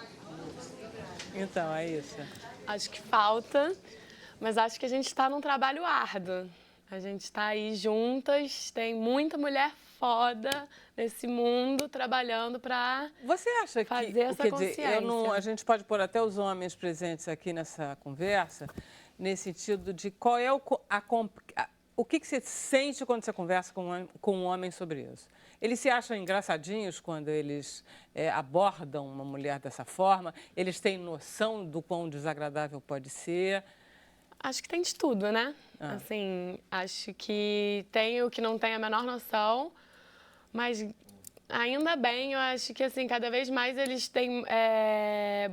Então, Aisha. Acho que falta, mas acho que a gente está num trabalho árduo. A gente está aí juntas, tem muita mulher foda nesse mundo trabalhando para fazer essa consciência. A gente pode pôr até os homens presentes aqui nessa conversa, nesse sentido de qual é o que você sente quando você conversa com um homem sobre isso. Eles se acham engraçadinhos quando eles abordam uma mulher dessa forma? Eles têm noção do quão desagradável pode ser? Acho que tem de tudo, né? Assim, acho que tem o que não tem a menor noção, mas ainda bem, eu acho que assim, cada vez mais eles têm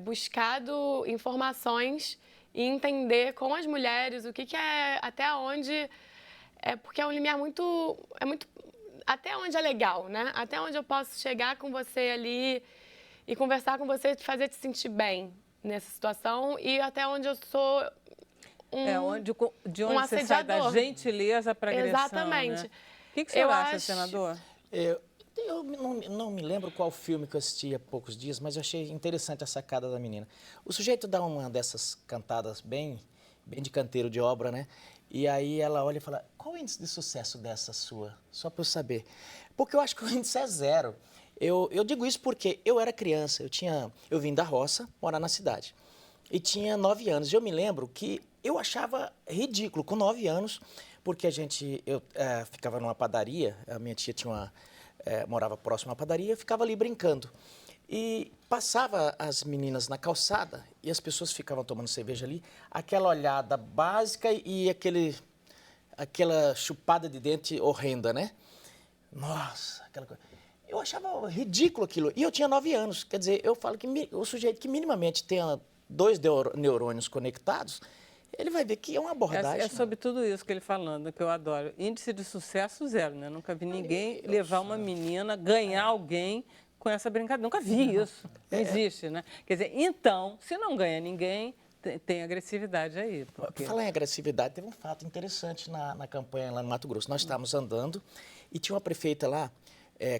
buscado informações e entender com as mulheres o que é, até onde, porque é um limiar muito, até onde é legal, né? Até onde eu posso chegar com você ali e conversar com você, te fazer te sentir bem nessa situação e até onde eu sou de onde você sai da gentileza para agressão. Exatamente. Né? O que você acha, senador? Eu não me lembro qual filme que eu assisti há poucos dias, mas eu achei interessante a sacada da menina. O sujeito dá uma dessas cantadas bem de canteiro de obra, né? E aí ela olha e fala, qual o índice de sucesso dessa sua? Só para eu saber. Porque eu acho que o índice é 0. Eu digo isso porque eu era criança, eu vim da roça, morar na cidade. E tinha 9 anos. E eu me lembro que eu achava ridículo, com 9 anos, porque eu ficava numa padaria, a minha tia tinha morava próximo à padaria, ficava ali brincando. E passava as meninas na calçada e as pessoas ficavam tomando cerveja ali, aquela olhada básica e aquela chupada de dente horrenda, né? Nossa, aquela coisa. Eu achava ridículo aquilo. E eu tinha 9 anos. Quer dizer, eu falo que o sujeito que minimamente tenha 2 neurônios conectados, ele vai ver que é uma abordagem. É sobre tudo isso que ele falando, que eu adoro. Índice de sucesso 0, né? Nunca vi ninguém levar uma menina, ganhar alguém com essa brincadeira. Nunca vi isso. Não existe, né? Quer dizer, então, se não ganha ninguém, tem agressividade aí. Por falar em agressividade, teve um fato interessante na campanha lá no Mato Grosso. Nós estávamos andando e tinha uma prefeita lá,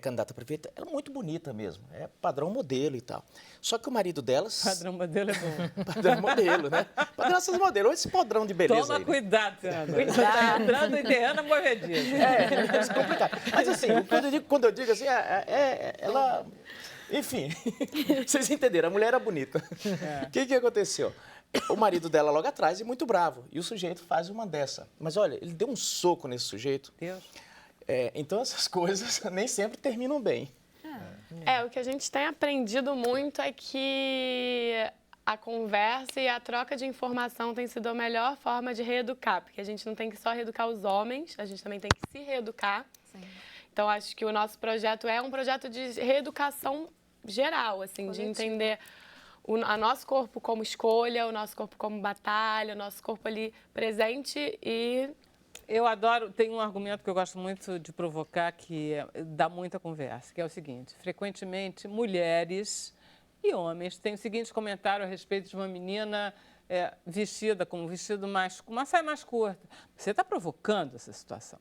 candidata a prefeita, ela é muito bonita mesmo, é padrão modelo e tal. Só que o marido delas... Padrão modelo é bom. Padrão modelo, né? Padrão essas modelos, esse padrão de beleza. Toma aí, cuidado, senador. Está entrando em terreno movediço. É complicado. Mas assim, quando eu digo assim, ela... Enfim, vocês entenderam, a mulher era bonita. O que aconteceu? O marido dela logo atrás e muito bravo. E o sujeito faz uma dessa. Mas olha, ele deu um soco nesse sujeito. Deus. Então essas coisas nem sempre terminam bem. O que a gente tem aprendido muito é que a conversa e a troca de informação tem sido a melhor forma de reeducar, porque a gente não tem que só reeducar os homens, a gente também tem que se reeducar. Sim. Então, acho que o nosso projeto é um projeto de reeducação geral, assim, de entender o nosso corpo como escolha, o nosso corpo como batalha, o nosso corpo ali presente e... Eu adoro, tem um argumento que eu gosto muito de provocar que dá muita conversa, que é o seguinte: frequentemente mulheres e homens têm o seguinte comentário a respeito de uma menina vestida com um vestido mais, com uma saia mais curta. Você está provocando essa situação.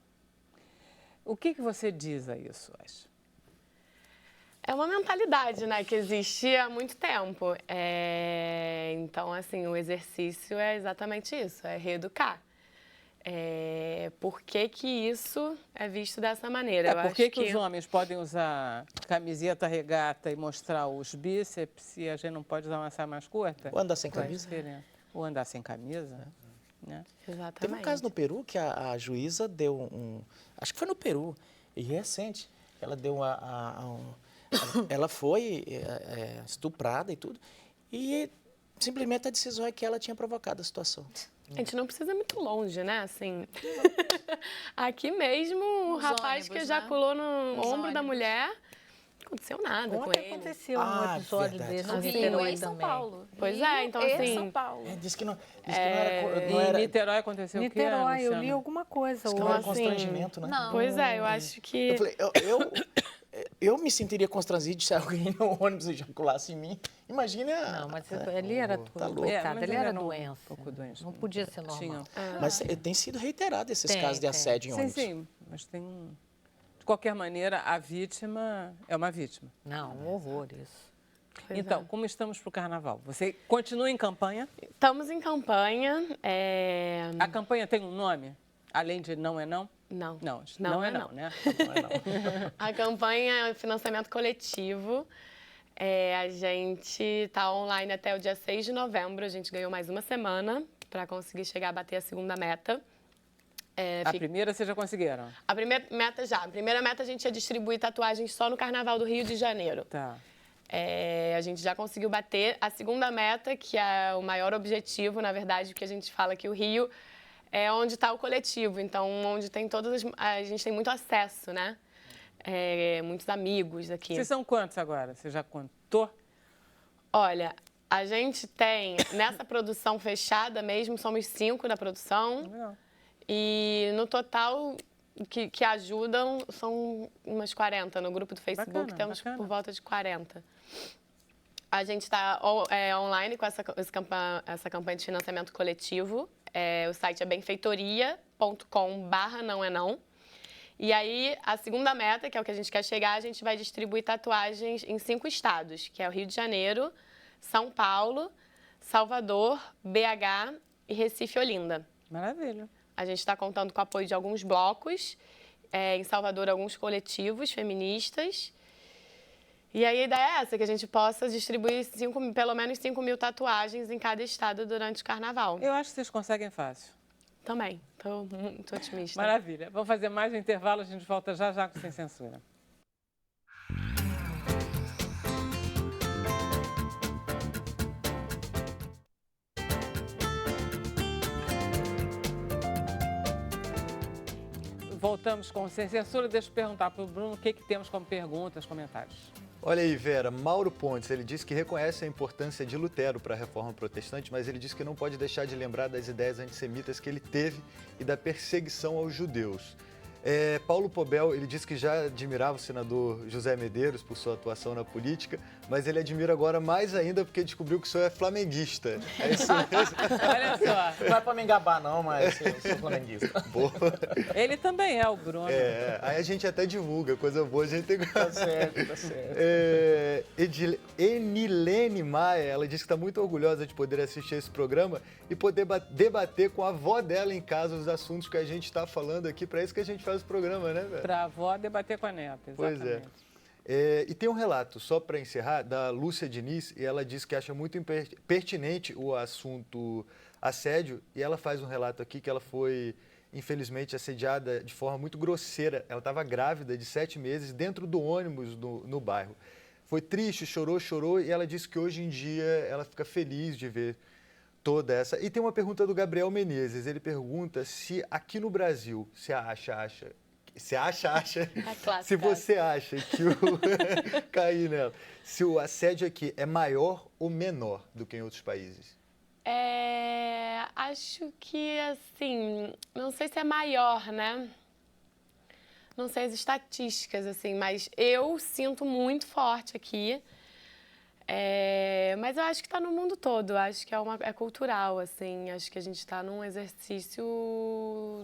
O que você diz a isso, Ash? É uma mentalidade, né, que existe há muito tempo. Então, assim, o exercício é exatamente isso, é reeducar. Por que isso é visto dessa maneira? Por que os homens podem usar camiseta, regata e mostrar os bíceps e a gente não pode usar uma saia mais curta? Ou andar sem camisa. Ou andar sem camisa, né? Exatamente. Teve um caso no Peru que a juíza deu acho que foi no Peru, e recente, ela deu ela foi estuprada e tudo, e simplesmente a decisão é que ela tinha provocado a situação. A gente não precisa ir muito longe, né? Assim, aqui mesmo, o rapaz que ejaculou no ombro da mulher, não aconteceu nada com ele. Aconteceu um episódio desse no Niterói São também. Paulo. Pois é, então assim... São Paulo. Diz que não era... Em Niterói aconteceu o quê, Niterói, eu li alguma coisa. Diz que não era constrangimento, né? Não. Pois eu acho que... Eu falei, eu me sentiria constrangido se alguém no ônibus ejaculasse em mim. Imagina... Não, mas ali era tudo, coitado, ali era doença. Um pouco doença. Não podia ser normal. Mas tem sido reiterado esses casos de assédio em ônibus. Sim, mas tem... De qualquer maneira, a vítima é uma vítima. Não, um horror isso. Então, como estamos para o Carnaval? Você continua em campanha? Estamos em campanha. A campanha tem um nome? Além de Não é Não? Não. Não é não, né? Não é não. A campanha é financiamento coletivo. A gente está online até o dia 6 de novembro. A gente ganhou mais uma semana para conseguir chegar a bater a segunda meta. A primeira vocês já conseguiram? A primeira meta já. A primeira meta a gente ia distribuir tatuagens só no Carnaval do Rio de Janeiro. Tá. A gente já conseguiu bater. A segunda meta, que é o maior objetivo, na verdade, porque a gente fala que o Rio é onde está o coletivo. Então, onde tem a gente tem muito acesso, né? Muitos amigos aqui. Vocês são quantos agora? Você já contou? Olha, a gente tem, nessa produção fechada mesmo, somos 5 na produção. Não. E no total, que ajudam, são umas 40. No grupo do Facebook temos por volta de 40. A gente está online com essa campanha de financiamento coletivo. O site é benfeitoria.com/não-é-não. E aí, a segunda meta, que é o que a gente quer chegar, a gente vai distribuir tatuagens em 5 estados, que é o Rio de Janeiro, São Paulo, Salvador, BH e Recife e Olinda. Maravilha. A gente está contando com o apoio de alguns blocos, em Salvador, alguns coletivos feministas. E aí a ideia é essa, que a gente possa distribuir pelo menos 5 mil tatuagens em cada estado durante o Carnaval. Eu acho que vocês conseguem fácil. Também, estou muito otimista. Maravilha. Vamos fazer mais um intervalo, a gente volta já com Sem Censura. voltamos com Sem Censura. Deixa eu perguntar para o Bruno o que temos como perguntas, comentários. Olha aí, Vera, Mauro Pontes, ele diz que reconhece a importância de Lutero para a reforma protestante, mas ele diz que não pode deixar de lembrar das ideias antissemitas que ele teve e da perseguição aos judeus. Paulo Pobel, ele disse que já admirava o senador José Medeiros por sua atuação na política, mas ele admira agora mais ainda porque descobriu que o senhor é flamenguista. É isso mesmo? Olha só. Não é para me engabar não, mas eu sou flamenguista. Boa. Ele também é, o Bruno. Aí a gente até divulga, coisa boa a gente tem que... Tá certo, tá certo. Enilene Maia, ela disse que está muito orgulhosa de poder assistir esse programa e poder debater com a avó dela em casa os assuntos que a gente está falando aqui. Para isso que a gente faz o programa, né, velho? Para a avó debater com a neta, exatamente. Pois e tem um relato, só para encerrar, da Lúcia Diniz, e ela diz que acha muito pertinente o assunto assédio, e ela faz um relato aqui que ela foi, infelizmente, assediada de forma muito grosseira. Ela estava grávida de 7 meses dentro do ônibus no bairro. Foi triste, chorou, e ela disse que hoje em dia ela fica feliz de ver toda essa... E tem uma pergunta do Gabriel Menezes, ele pergunta se aqui no Brasil, se você acha que cair nela, se o assédio aqui é maior ou menor do que em outros países? Acho que, assim, não sei se é maior, né? Não sei as estatísticas, assim, mas eu sinto muito forte aqui. Mas eu acho que está no mundo todo, acho que é cultural, assim, acho que a gente está num exercício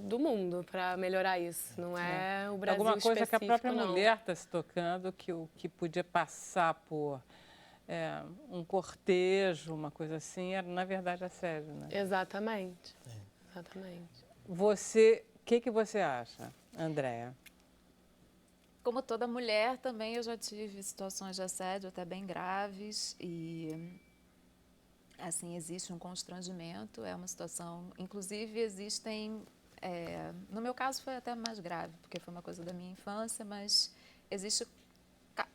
do mundo para melhorar isso, não é o Brasil alguma coisa que a própria não. mulher está se tocando, que podia passar por um cortejo, uma coisa assim, era na verdade assédio, né? Exatamente, exatamente. Você, o que você acha, Andréa? Como toda mulher, também eu já tive situações de assédio até bem graves e, assim, existe um constrangimento, é uma situação... Inclusive, existem... no meu caso, foi até mais grave, porque foi uma coisa da minha infância, mas existe...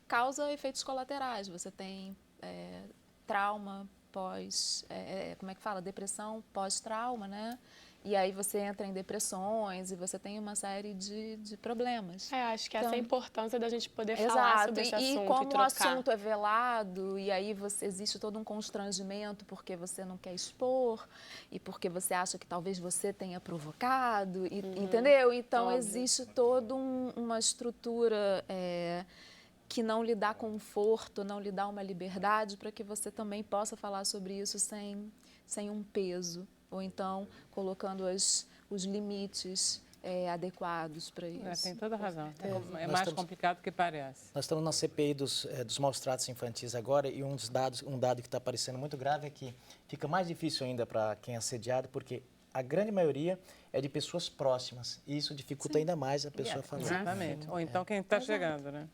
causa efeitos colaterais. Você tem trauma pós... como é que fala? Depressão pós-trauma, né? E aí você entra em depressões e você tem uma série de problemas. Acho que essa é a importância da gente poder exato. Falar sobre esse assunto e como trocar. O assunto é velado e aí existe todo um constrangimento porque você não quer expor e porque você acha que talvez você tenha provocado, entendeu? Então Óbvio. Existe toda uma estrutura que não lhe dá conforto, não lhe dá uma liberdade para que você também possa falar sobre isso sem um peso. Ou então colocando os limites adequados para isso. Tem toda a razão. É mais complicado do que parece. Nós estamos na CPI dos maus-tratos infantis agora e um dado que está aparecendo muito grave é que fica mais difícil ainda para quem é assediado, porque a grande maioria é de pessoas próximas e isso dificulta ainda mais a pessoa falar. Exatamente. Ou então quem está chegando, né?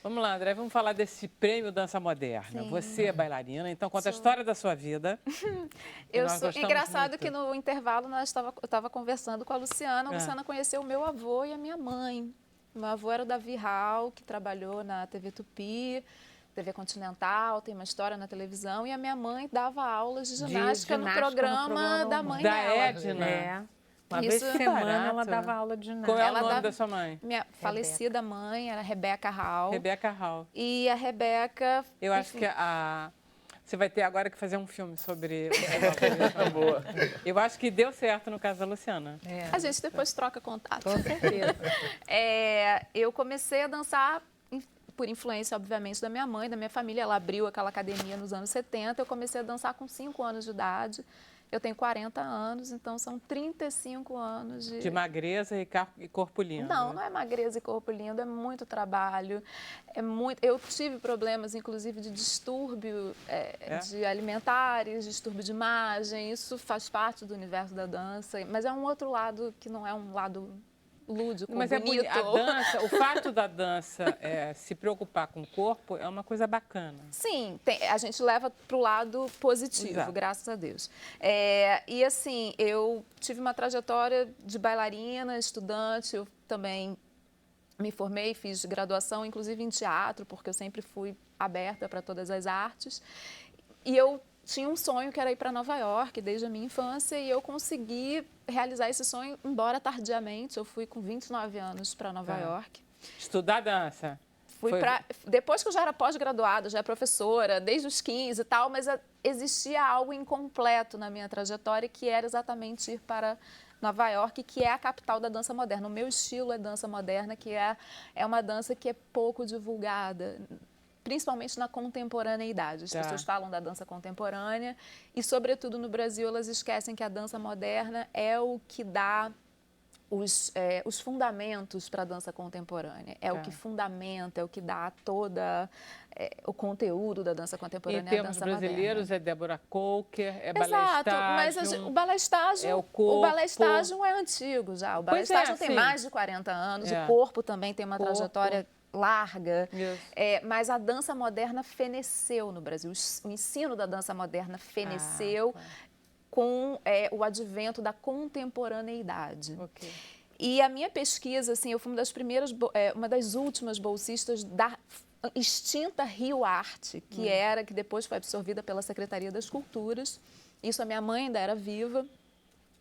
Vamos lá, André, vamos falar desse prêmio Dança Moderna. Sim. Você é bailarina, então conta a história da sua vida. Engraçado que no intervalo eu estava conversando com a Luciana. A Luciana conheceu o meu avô e a minha mãe. Meu avô era o Davi Hall, que trabalhou na TV Tupi, TV Continental, tem uma história na televisão. E a minha mãe dava aulas de ginástica no programa da mãe da dela. Edna. Uma vez por semana ela dava aula de ginástica. Qual é o nome da sua mãe? Minha falecida mãe era Rebeca Hall. Rebeca Hall. E a Rebeca... Eu acho que você vai ter agora que fazer um filme sobre... Boa. Eu acho que deu certo no caso da Luciana. A gente depois troca contato. Com certeza. Eu comecei a dançar por influência, obviamente, da minha mãe, da minha família. Ela abriu aquela academia nos anos 70. Eu comecei a dançar com 5 anos de idade. Eu tenho 40 anos, então são 35 anos de magreza e corpo lindo. Não é magreza e corpo lindo, é muito trabalho. Eu tive problemas, inclusive, de distúrbio de alimentares, distúrbio de imagem. Isso faz parte do universo da dança, mas é um outro lado que não é um lado lúdico, mas bonito. A dança, o fato da dança se preocupar com o corpo é uma coisa bacana. Sim, a gente leva para o lado positivo, exato. Graças a Deus. E assim, eu tive uma trajetória de bailarina, estudante, eu também me formei, fiz graduação, inclusive em teatro, porque eu sempre fui aberta para todas as artes. E eu tinha um sonho que era ir para Nova York desde a minha infância e eu consegui realizar esse sonho, embora tardiamente. Eu fui com 29 anos para Nova York. Estudar dança? Depois que eu já era pós-graduada, já era professora, desde os 15 e tal, mas existia algo incompleto na minha trajetória, que era exatamente ir para Nova York, que é a capital da dança moderna. O meu estilo é dança moderna, que é uma dança que é pouco divulgada, principalmente na contemporaneidade. As pessoas falam da dança contemporânea e, sobretudo no Brasil, elas esquecem que a dança moderna é o que dá os fundamentos para a dança contemporânea. É o que fundamenta, é o que dá toda o conteúdo da dança contemporânea. Em termos brasileiros, moderna. é Débora Coker, é Exato, balé estágio, mas o balé estágio, o balé estágio é antigo já. O balé estágio tem mais de 40 anos, o corpo também tem uma trajetória larga, mas a dança moderna feneceu no Brasil. O ensino da dança moderna feneceu com o advento da contemporaneidade. E a minha pesquisa, assim, eu fui uma das últimas bolsistas da extinta Rio Arte, que depois foi absorvida pela Secretaria das Culturas. Isso, a minha mãe ainda era viva.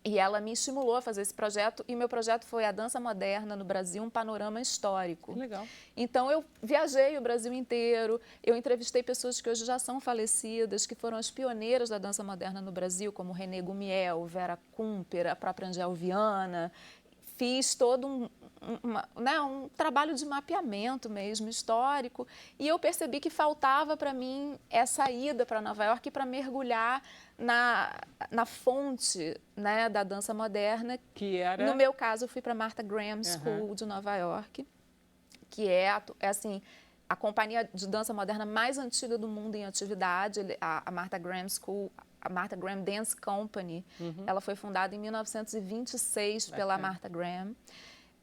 E ela me estimulou a fazer esse projeto, e meu projeto foi a dança moderna no Brasil, um panorama histórico. Legal. Então, eu viajei o Brasil inteiro, eu entrevistei pessoas que hoje já são falecidas, que foram as pioneiras da dança moderna no Brasil, como René Gumiel, Vera Kumper, a própria Angel Viana. Fiz todo um trabalho de mapeamento mesmo, histórico, e eu percebi que faltava para mim essa ida para Nova York para mergulhar na fonte, né, da dança moderna. Que era? No meu caso, eu fui para a Martha Graham School de Nova York, que é assim, a companhia de dança moderna mais antiga do mundo em atividade. A Martha Graham School, a Martha Graham Dance Company, ela foi fundada em 1926 pela Martha Graham.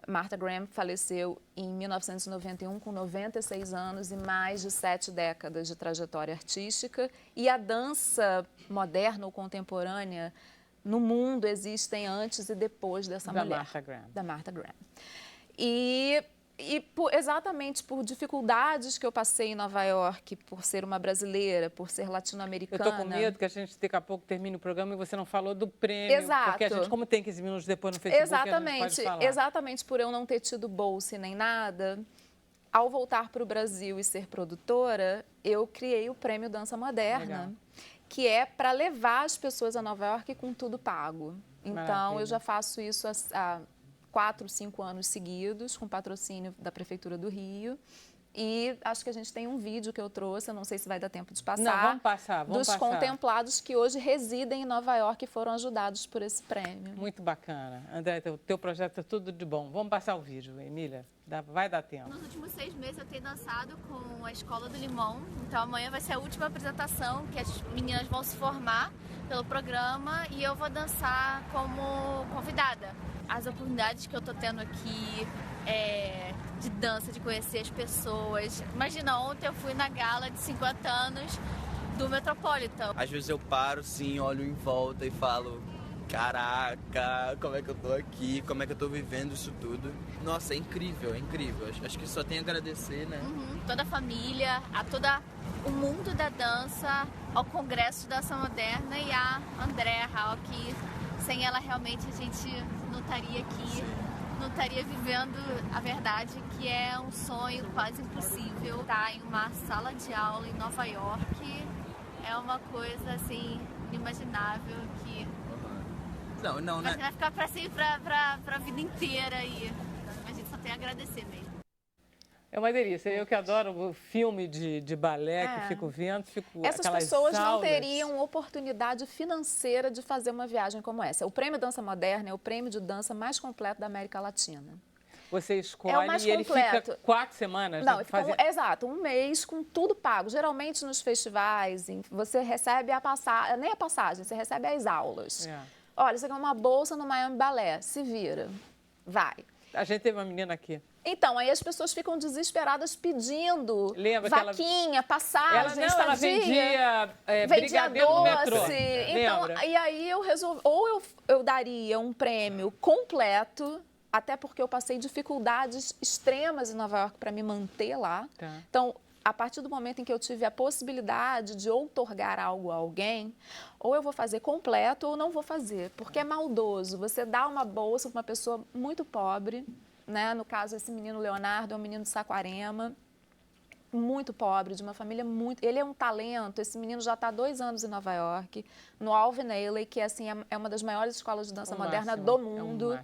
Martha Graham faleceu em 1991 com 96 anos e mais de 7 décadas de trajetória artística. E a dança moderna ou contemporânea no mundo existem antes e depois dessa mulher. Da Martha Graham. Exatamente por dificuldades que eu passei em Nova York, por ser uma brasileira, por ser latino-americana. Eu estou com medo que a gente daqui a pouco termine o programa e você não falou do prêmio. Exato. Porque a gente, como tem 15 minutos depois no Facebook, a gente pode falar. Exatamente por eu não ter tido bolsa nem nada, ao voltar para o Brasil e ser produtora, eu criei o Prêmio Dança Moderna, que é para levar as pessoas a Nova York com tudo pago. Então, eu já faço isso há 4, 5 anos seguidos, com patrocínio da Prefeitura do Rio. E acho que a gente tem um vídeo que eu trouxe, eu não sei se vai dar tempo de passar. Não, vamos passar. Dos contemplados que hoje residem em Nova York e foram ajudados por esse prêmio. Muito bacana. André, o teu projeto é tudo de bom. Vamos passar o vídeo, Emília. Vai dar tempo. Nos últimos 6 meses eu tenho dançado com a Escola do Limão. Então amanhã vai ser a última apresentação, que as meninas vão se formar pelo programa e eu vou dançar como convidada. As oportunidades que eu tô tendo aqui de dança, de conhecer as pessoas. Imagina, ontem eu fui na gala de 50 anos do Metropolitan. Às vezes eu paro, sim, olho em volta e falo, caraca, como é que eu tô aqui, como é que eu tô vivendo isso tudo. Nossa, é incrível, é incrível. Acho que só tem a agradecer, né? Toda a família, a todo o mundo da dança, ao Congresso de Dança Moderna e a Andréa Hall, que sem ela realmente a gente não estaria aqui. Sim. Não estaria vivendo a verdade, que é um sonho quase impossível. Estar em uma sala de aula em Nova York é uma coisa assim inimaginável que vai ficar para sempre, para a vida inteira e a gente só tem a agradecer mesmo. É uma delícia. Eu que adoro o filme de balé, que fico vendo, Essas pessoas não teriam oportunidade financeira de fazer uma viagem como essa. O Prêmio Dança Moderna é o prêmio de dança mais completo da América Latina. Você escolhe e ele fica 4 semanas? Não, exato, 1 mês com tudo pago. Geralmente nos festivais, você recebe nem a passagem, você recebe as aulas. Olha, você ganha uma bolsa no Miami Ballet, se vira, vai. A gente teve uma menina aqui. Então, aí as pessoas ficam desesperadas pedindo vaquinha, passagem, ela vendia brigadeiro no metrô. Então, e aí eu resolvi, ou eu daria um prêmio completo, até porque eu passei dificuldades extremas em Nova York para me manter lá. Então, a partir do momento em que eu tive a possibilidade de outorgar algo a alguém, ou eu vou fazer completo ou não vou fazer, porque é maldoso. Você dá uma bolsa para uma pessoa muito pobre, né? No caso, esse menino Leonardo é um menino de Saquarema, muito pobre, de uma família muito... Ele é um talento, esse menino já está há 2 anos em Nova York, no Alvin Ailey, que assim, é uma das maiores escolas de dança moderna do mundo,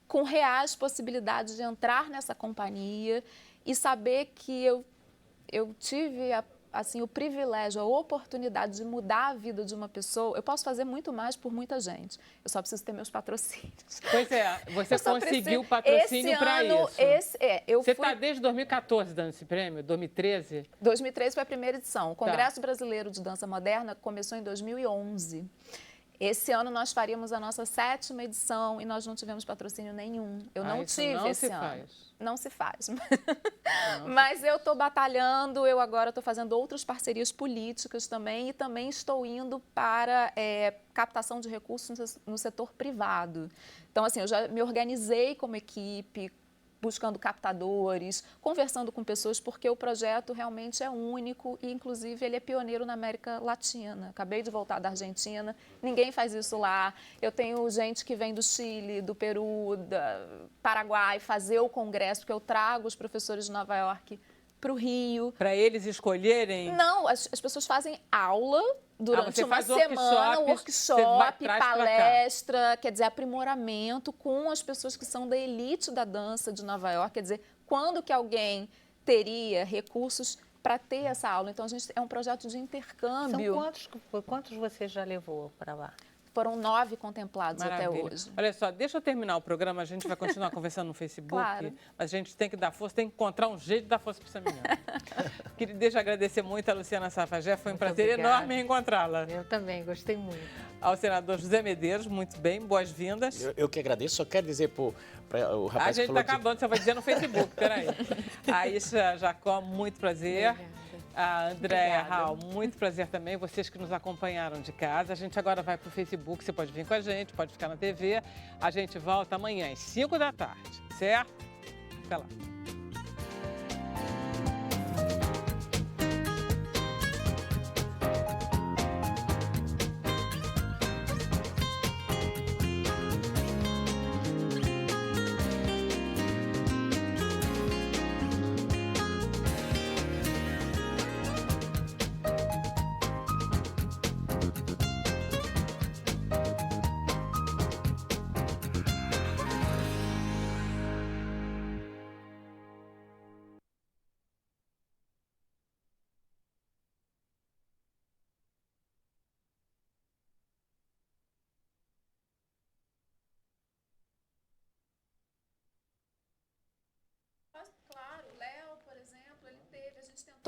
com reais possibilidades de entrar nessa companhia e saber que eu tive assim, o privilégio, a oportunidade de mudar a vida de uma pessoa. Eu posso fazer muito mais por muita gente. Eu só preciso ter meus patrocínios. Pois é, você conseguiu patrocínio para isso. Você está desde 2014 dando esse prêmio? 2013? 2013 foi a primeira edição. O Congresso Brasileiro de Dança Moderna começou em 2011. Esse ano nós faríamos a nossa 7ª edição e nós não tivemos patrocínio nenhum. Eu não tive esse ano. Não se faz. Mas eu estou batalhando, eu agora estou fazendo outras parcerias políticas também e também estou indo para captação de recursos no setor privado. Então, assim, eu já me organizei como equipe, buscando captadores, conversando com pessoas, porque o projeto realmente é único e, inclusive, ele é pioneiro na América Latina. Acabei de voltar da Argentina, ninguém faz isso lá. Eu tenho gente que vem do Chile, do Peru, do Paraguai, fazer o congresso, porque eu trago os professores de Nova York para o Rio. Para eles escolherem? Não, as pessoas fazem aula durante uma semana, workshop, palestra, quer dizer, aprimoramento com as pessoas que são da elite da dança de Nova York. Quer dizer, quando que alguém teria recursos para ter essa aula? Então, a gente é um projeto de intercâmbio. São quantos você já levou para lá? Foram 9 contemplados até hoje. Olha só, deixa eu terminar o programa, a gente vai continuar conversando no Facebook, claro. Mas a gente tem que dar força, tem que encontrar um jeito de dar força para essa menina. Deixa eu agradecer muito a Luciana Safagé, foi um prazer enorme encontrá-la. Eu também, gostei muito. Ao senador José Medeiros, muito bem, boas-vindas. Eu que agradeço, só quero dizer para o rapaz a gente está acabando, você vai dizer no Facebook, peraí. A Isha Jacó, muito prazer. Obrigada. A Andréa Raul, muito prazer também, vocês que nos acompanharam de casa. A gente agora vai para o Facebook, você pode vir com a gente, pode ficar na TV. A gente volta amanhã às 5 da tarde, certo? Fica lá.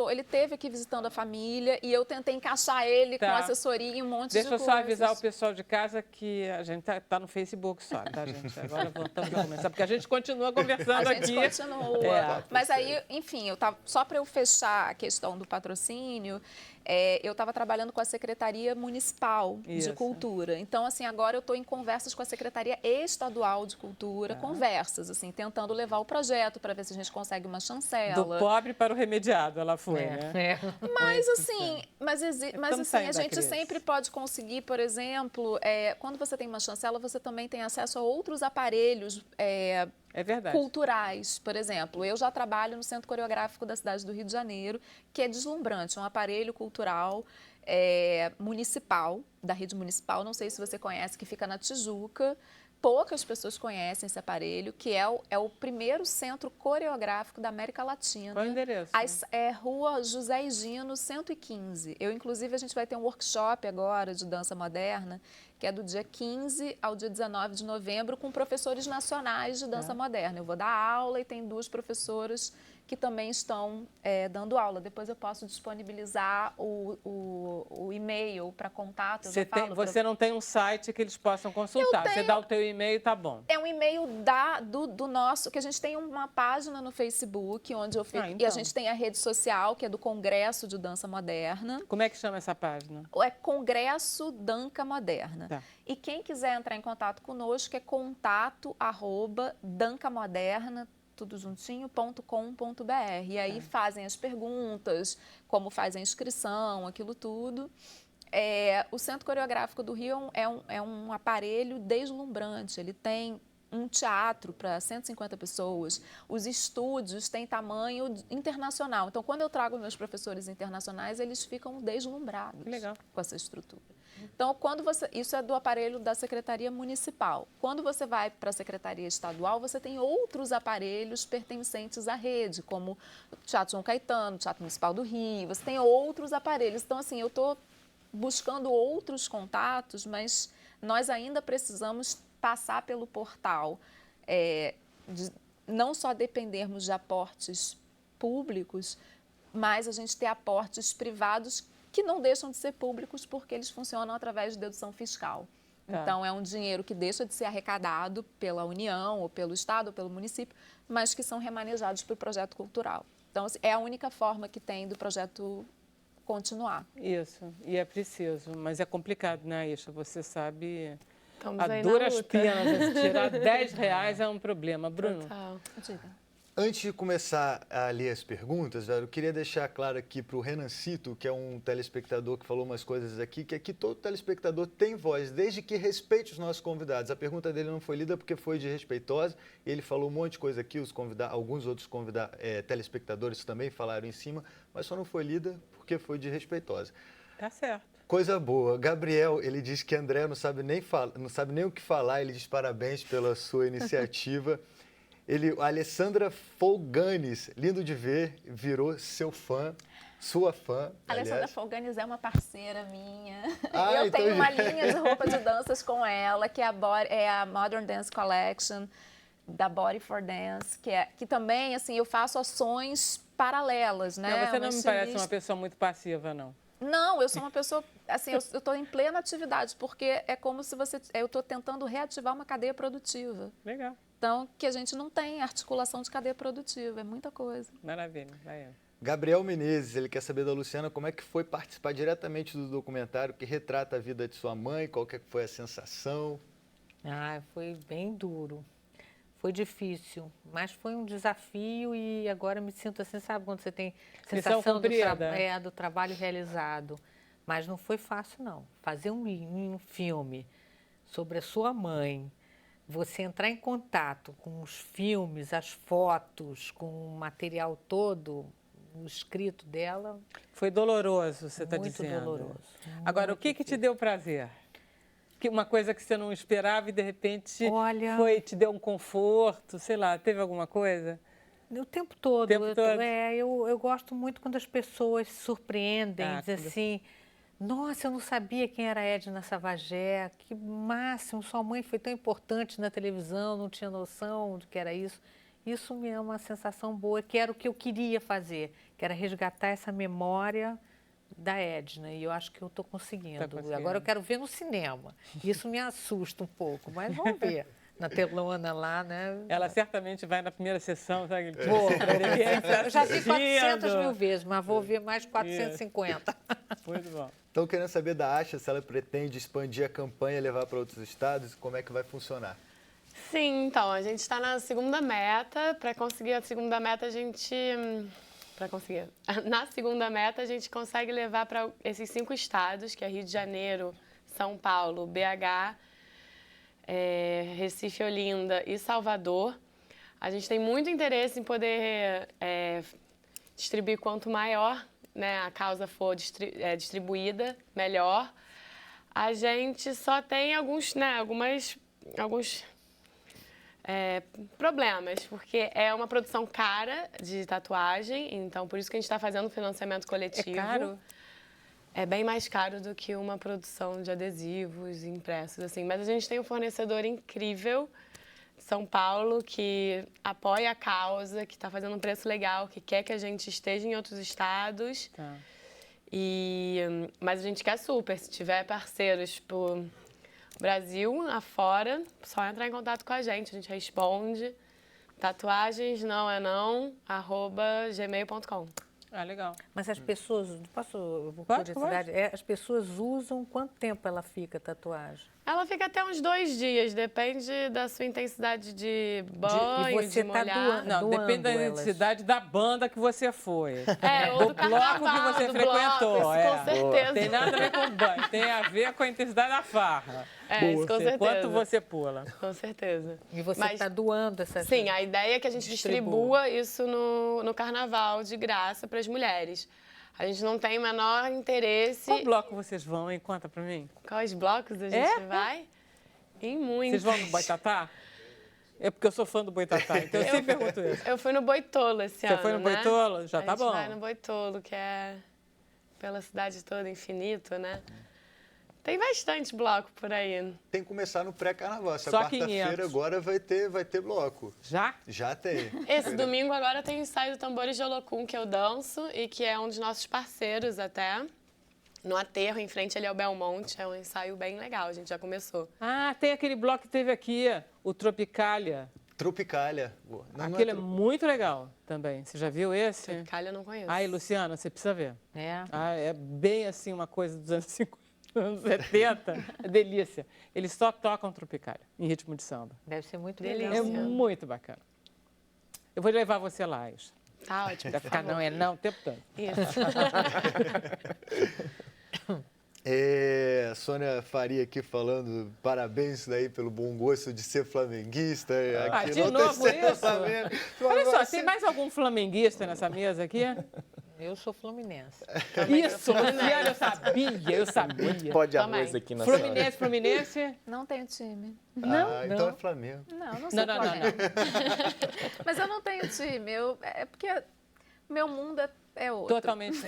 Ele teve aqui visitando a família e eu tentei encaixar ele com assessoria e um monte de coisas. Deixa eu só avisar o pessoal de casa que a gente tá no Facebook só, tá, gente? Agora voltamos a começar, porque a gente continua conversando aqui. A gente continua. Mas aí, enfim, só para eu fechar a questão do patrocínio, eu estava trabalhando com a Secretaria Municipal de Cultura. Então, assim, agora eu estou em conversas com a Secretaria Estadual de Cultura, conversas, assim, tentando levar o projeto para ver se a gente consegue uma chancela. Do pobre para o remediado, ela foi, né? Mas, assim, a gente sempre pode conseguir, por exemplo, quando você tem uma chancela, você também tem acesso a outros aparelhos culturais. Por exemplo, eu já trabalho no Centro Coreográfico da cidade do Rio de Janeiro, que é deslumbrante, é um aparelho cultural municipal, da rede municipal, não sei se você conhece, que fica na Tijuca. Poucas pessoas conhecem esse aparelho, que é o primeiro centro coreográfico da América Latina. Qual é o endereço? Rua José Higino, 115. Inclusive, a gente vai ter um workshop agora de dança moderna, que é do dia 15 ao dia 19 de novembro, com professores nacionais de dança moderna. Eu vou dar aula e tem 2 professoras que também estão dando aula. Depois eu posso disponibilizar o e-mail para contato. Você não tem um site que eles possam consultar? Você dá o teu e-mail, tá bom. É um e-mail do nosso, que a gente tem uma página no Facebook, onde eu fico, e a gente tem a rede social, que é do Congresso de Dança Moderna. Como é que chama essa página? É Congresso Danca Moderna. Tá. E quem quiser entrar em contato conosco é contato@dancamoderna.com.br. tudo juntinho.com.br. E aí fazem as perguntas, como fazem a inscrição, aquilo tudo. O Centro Coreográfico do Rio é um aparelho deslumbrante. Ele tem um teatro para 150 pessoas. Os estúdios têm tamanho internacional. Então, quando eu trago meus professores internacionais, eles ficam deslumbrados com essa estrutura. Então, isso é do aparelho da Secretaria Municipal. Quando você vai para a Secretaria Estadual, você tem outros aparelhos pertencentes à rede, como o Teatro João Caetano, o Teatro Municipal do Rio. Você tem outros aparelhos. Então, assim, eu estou buscando outros contatos, mas nós ainda precisamos passar pelo portal, não só dependermos de aportes públicos, mas a gente ter aportes privados que não deixam de ser públicos porque eles funcionam através de dedução fiscal. Então, é um dinheiro que deixa de ser arrecadado pela União, ou pelo Estado, ou pelo município, mas que são remanejados para o projeto cultural. Então, é a única forma que tem do projeto continuar. Isso, e é preciso, mas é complicado, né, Isha? Você sabe... Estamos a aí duras na luta. penas, tirar R$10 é um problema. Bruno? Total. Antes de começar a ler as perguntas, eu queria deixar claro aqui para o Renancito, que é um telespectador que falou umas coisas aqui, que aqui todo telespectador tem voz, desde que respeite os nossos convidados. A pergunta dele não foi lida porque foi desrespeitosa, e ele falou um monte de coisa aqui, alguns outros telespectadores também falaram em cima, mas só não foi lida porque foi desrespeitosa. Tá certo. Coisa boa. Gabriel, ele diz que André não sabe nem o que falar, ele diz parabéns pela sua iniciativa. A Alessandra Folganes, lindo de ver, virou seu fã, sua fã. A Alessandra Folganes é uma parceira minha. Ah, eu então tenho uma linha de roupa de danças com ela, que é a Modern Dance Collection, da Body for Dance, que também, assim, eu faço ações paralelas, né? Não, você não me parece uma pessoa muito passiva, não. Não, eu sou uma pessoa, assim, eu estou em plena atividade, porque é como se eu estou tentando reativar uma cadeia produtiva. Legal. Então, que a gente não tem articulação de cadeia produtiva, é muita coisa. Maravilha, vai. Gabriel Menezes, ele quer saber da Luciana como é que foi participar diretamente do documentário que retrata a vida de sua mãe, qual que foi a sensação? Foi bem duro. Foi difícil, mas foi um desafio e agora me sinto assim, sabe, quando você tem sensação do trabalho realizado. Mas não foi fácil, não. Fazer um filme sobre a sua mãe, você entrar em contato com os filmes, as fotos, com o material todo, o escrito dela... Foi doloroso, você está dizendo. Muito doloroso. Agora, o que te deu prazer? Uma coisa que você não esperava e, de repente, te deu um conforto, sei lá, teve alguma coisa? O tempo todo. Eu gosto muito quando as pessoas se surpreendem, dizem assim, nossa, eu não sabia quem era Edna Savagé, que máximo, sua mãe foi tão importante na televisão, não tinha noção do que era isso. Isso me é uma sensação boa, que era o que eu queria fazer, que era resgatar essa memória da Edna, e eu acho que eu estou conseguindo. Agora eu quero ver no cinema. Isso me assusta um pouco, mas vamos ver. Na telona lá, né? Ela certamente vai na primeira sessão, sabe? Eu já vi 400 mil vezes, mas vou ver mais 450. Muito bom. Então, querendo saber da Asha, se ela pretende expandir a campanha e levar para outros estados, como é que vai funcionar? Sim, então, a gente está na segunda meta. Para conseguir a segunda meta, Na segunda meta, a gente consegue levar para esses 5 estados, que é Rio de Janeiro, São Paulo, BH, Recife, Olinda e Salvador. A gente tem muito interesse em poder distribuir quanto maior, né, a causa for distribuída, melhor. A gente só tem alguns problemas, porque é uma produção cara de tatuagem, então por isso que a gente está fazendo financiamento coletivo. É caro? É bem mais caro do que uma produção de adesivos impressos, assim. Mas a gente tem um fornecedor incrível de São Paulo que apoia a causa, que está fazendo um preço legal, que quer que a gente esteja em outros estados. Tá. Mas a gente quer super, se tiver parceiros por Brasil, afora, só entrar em contato com a gente responde. tatuagensnãoenão@gmail.com. Ah, legal. Mas as pessoas, Pode. curiosidade, as pessoas usam, quanto tempo ela fica a tatuagem? Ela fica até uns 2 dias, depende da sua intensidade de banho, e você de tá molhar. Não, depende da intensidade da banda que você foi. Ou do bloco que você do frequentou. bloco, isso com certeza. Tem nada a ver com banho, tem a ver com a intensidade da farra. Isso com certeza. Quanto você pula. Com certeza. E você está doando essas... Sim, a ideia é que a gente distribua isso no carnaval, de graça, para as mulheres. A gente não tem o menor interesse... Qual bloco vocês vão, hein? Conta pra mim. Quais blocos a gente vai? Em muitos. Vocês vão no Boitatá? É porque eu sou fã do Boitatá, então eu sempre pergunto isso. Eu fui no Boitolo esse ano, Você foi no Boitolo? Já tá bom. A gente vai no Boitolo, que é pela cidade toda, infinito, né? Tem bastante bloco por aí. Tem que começar no pré-carnaval. Essa Só quarta-feira 500. agora vai ter bloco. Já? Já tem. Esse domingo agora tem o ensaio do Tambores de Olocum, que eu danço e que é um dos nossos parceiros até. No Aterro, em frente ali ao Belmonte. É um ensaio bem legal, a gente já começou. Ah, tem aquele bloco que teve aqui, o Tropicália. Tropicália. Aquele é muito legal também. Você já viu esse? Tropicália eu não conheço. Ai, Luciana, você precisa ver. É? Ah, é bem assim uma coisa dos anos 50. Anos 70, é delícia. Eles só tocam Tropicália, em ritmo de samba. Deve ser muito Delícia. legal. É muito bacana. Eu vou levar você lá, Aisha. Tá ótimo, Vai ficar não o tempo todo. Isso. Sônia Faria aqui falando, parabéns daí pelo bom gosto de ser flamenguista. Aqui de novo isso? Olha só, tem mais algum flamenguista nessa mesa aqui? Eu sou fluminense. Isso, Luciana, eu sabia. Muito pó de arroz aqui na sala. Fluminense? Não tenho time. Então é Flamengo. Não sou Flamengo. Mas eu não tenho time. É porque meu mundo é outro. Totalmente.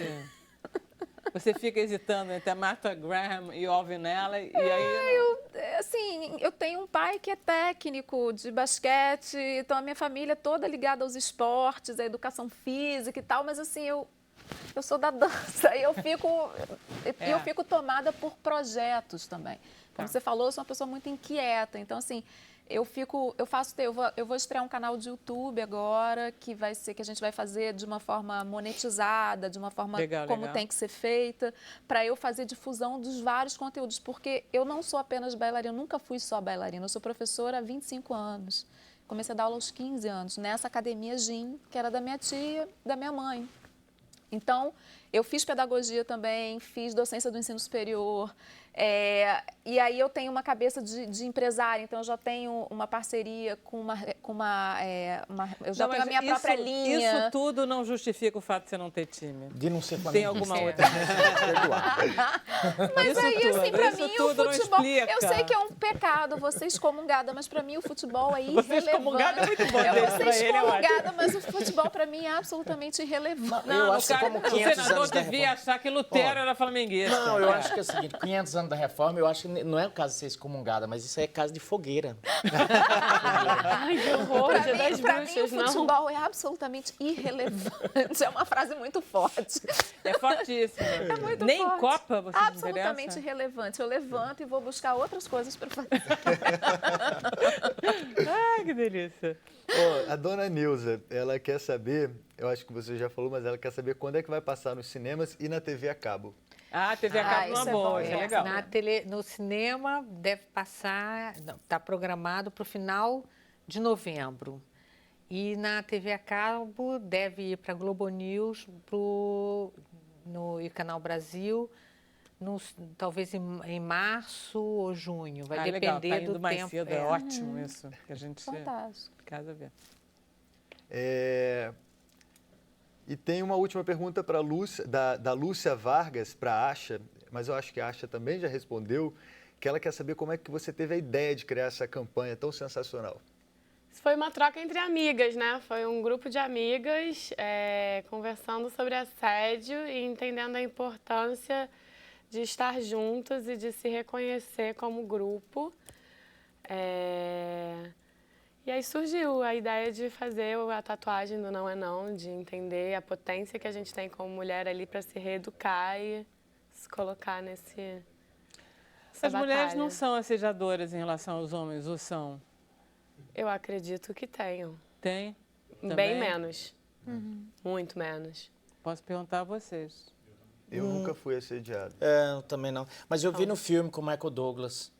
Você fica hesitando entre a Martha Graham e o Alvinella e aí... Eu tenho um pai que é técnico de basquete, então a minha família é toda ligada aos esportes, à educação física e tal, mas assim, eu sou da dança e eu fico tomada por projetos também. Como você falou, eu sou uma pessoa muito inquieta, então assim, eu vou estrear um canal de YouTube agora, que a gente vai fazer de uma forma monetizada, de uma forma legal. Tem que ser feita, para eu fazer difusão dos vários conteúdos, porque eu não sou apenas bailarina, eu nunca fui só bailarina, eu sou professora há 25 anos. Comecei a dar aula aos 15 anos, nessa academia GIM, que era da minha tia, da minha mãe. Então, eu fiz pedagogia também, fiz docência do ensino superior, e aí eu tenho uma cabeça de empresária, então eu já tenho uma parceria eu já tenho a minha própria linha. Isso tudo não justifica o fato de você não ter time. De não ser flamenguista. Tem alguma outra? Mas isso aí, tudo, assim, pra isso mim tudo o futebol... Não explica. Eu sei que é um pecado você excomungada, mas pra mim o futebol é irrelevante. Você excomungada é muito bom. Eu vou ser excomungada, mas o futebol pra mim é absolutamente irrelevante. Eu acho que como 500 o senador anos da devia achar que Lutero era flamenguista. Não, eu acho que é o seguinte, 500 anos da reforma, eu acho que não é o caso de ser excomungada, mas isso é caso de fogueira. Ai, que horror, pra mim o futebol é absolutamente irrelevante. É uma frase muito forte. É fortíssima. É muito Nem forte. Copa você absolutamente irrelevante. Eu levanto e vou buscar outras coisas para fazer. Ai, que delícia. A dona Nilza, ela quer saber, eu acho que você já falou, mas ela quer saber quando é que vai passar nos cinemas e na TV a cabo. Ah, a TV a cabo numa boa, isso é legal. No cinema deve passar, está programado para o final de novembro. E na TV a cabo deve ir para Globo News e Canal Brasil, talvez em março ou junho. Vai depender legal. Tá indo do mais tempo. Cedo, é ótimo isso. Que a gente Fantástico. Casa vê. E tem uma última pergunta para da Lúcia Vargas, para a Asha, mas eu acho que a Asha também já respondeu, que ela quer saber como é que você teve a ideia de criar essa campanha tão sensacional. Isso foi uma troca entre amigas, né? Foi um grupo de amigas conversando sobre assédio e entendendo a importância de estar juntas e de se reconhecer como grupo. E aí surgiu a ideia de fazer a tatuagem do Não é Não, de entender a potência que a gente tem como mulher ali para se reeducar e se colocar nessa As mulheres batalha. não são assediadoras em relação aos homens, ou são? Eu acredito que tenham. Tem? Bem Também? menos. Muito menos. posso perguntar a vocês. Eu nunca fui assediado. Eu também não. Mas eu vi no filme com o Michael Douglas.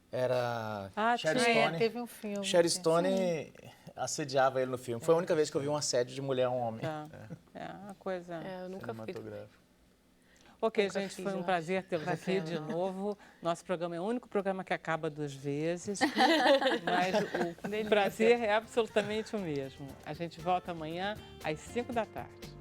Era Sherry Stone. Teve um filme. Sherry Stone assediava ele no filme. Foi a única vez que eu vi um assédio de mulher a um homem. É uma coisa... eu nunca fui. Ok, gente, foi um prazer tê-los aqui de novo. Nosso programa é o único programa que acaba 2 vezes, mas o prazer é absolutamente o mesmo. A gente volta amanhã às 5 da tarde.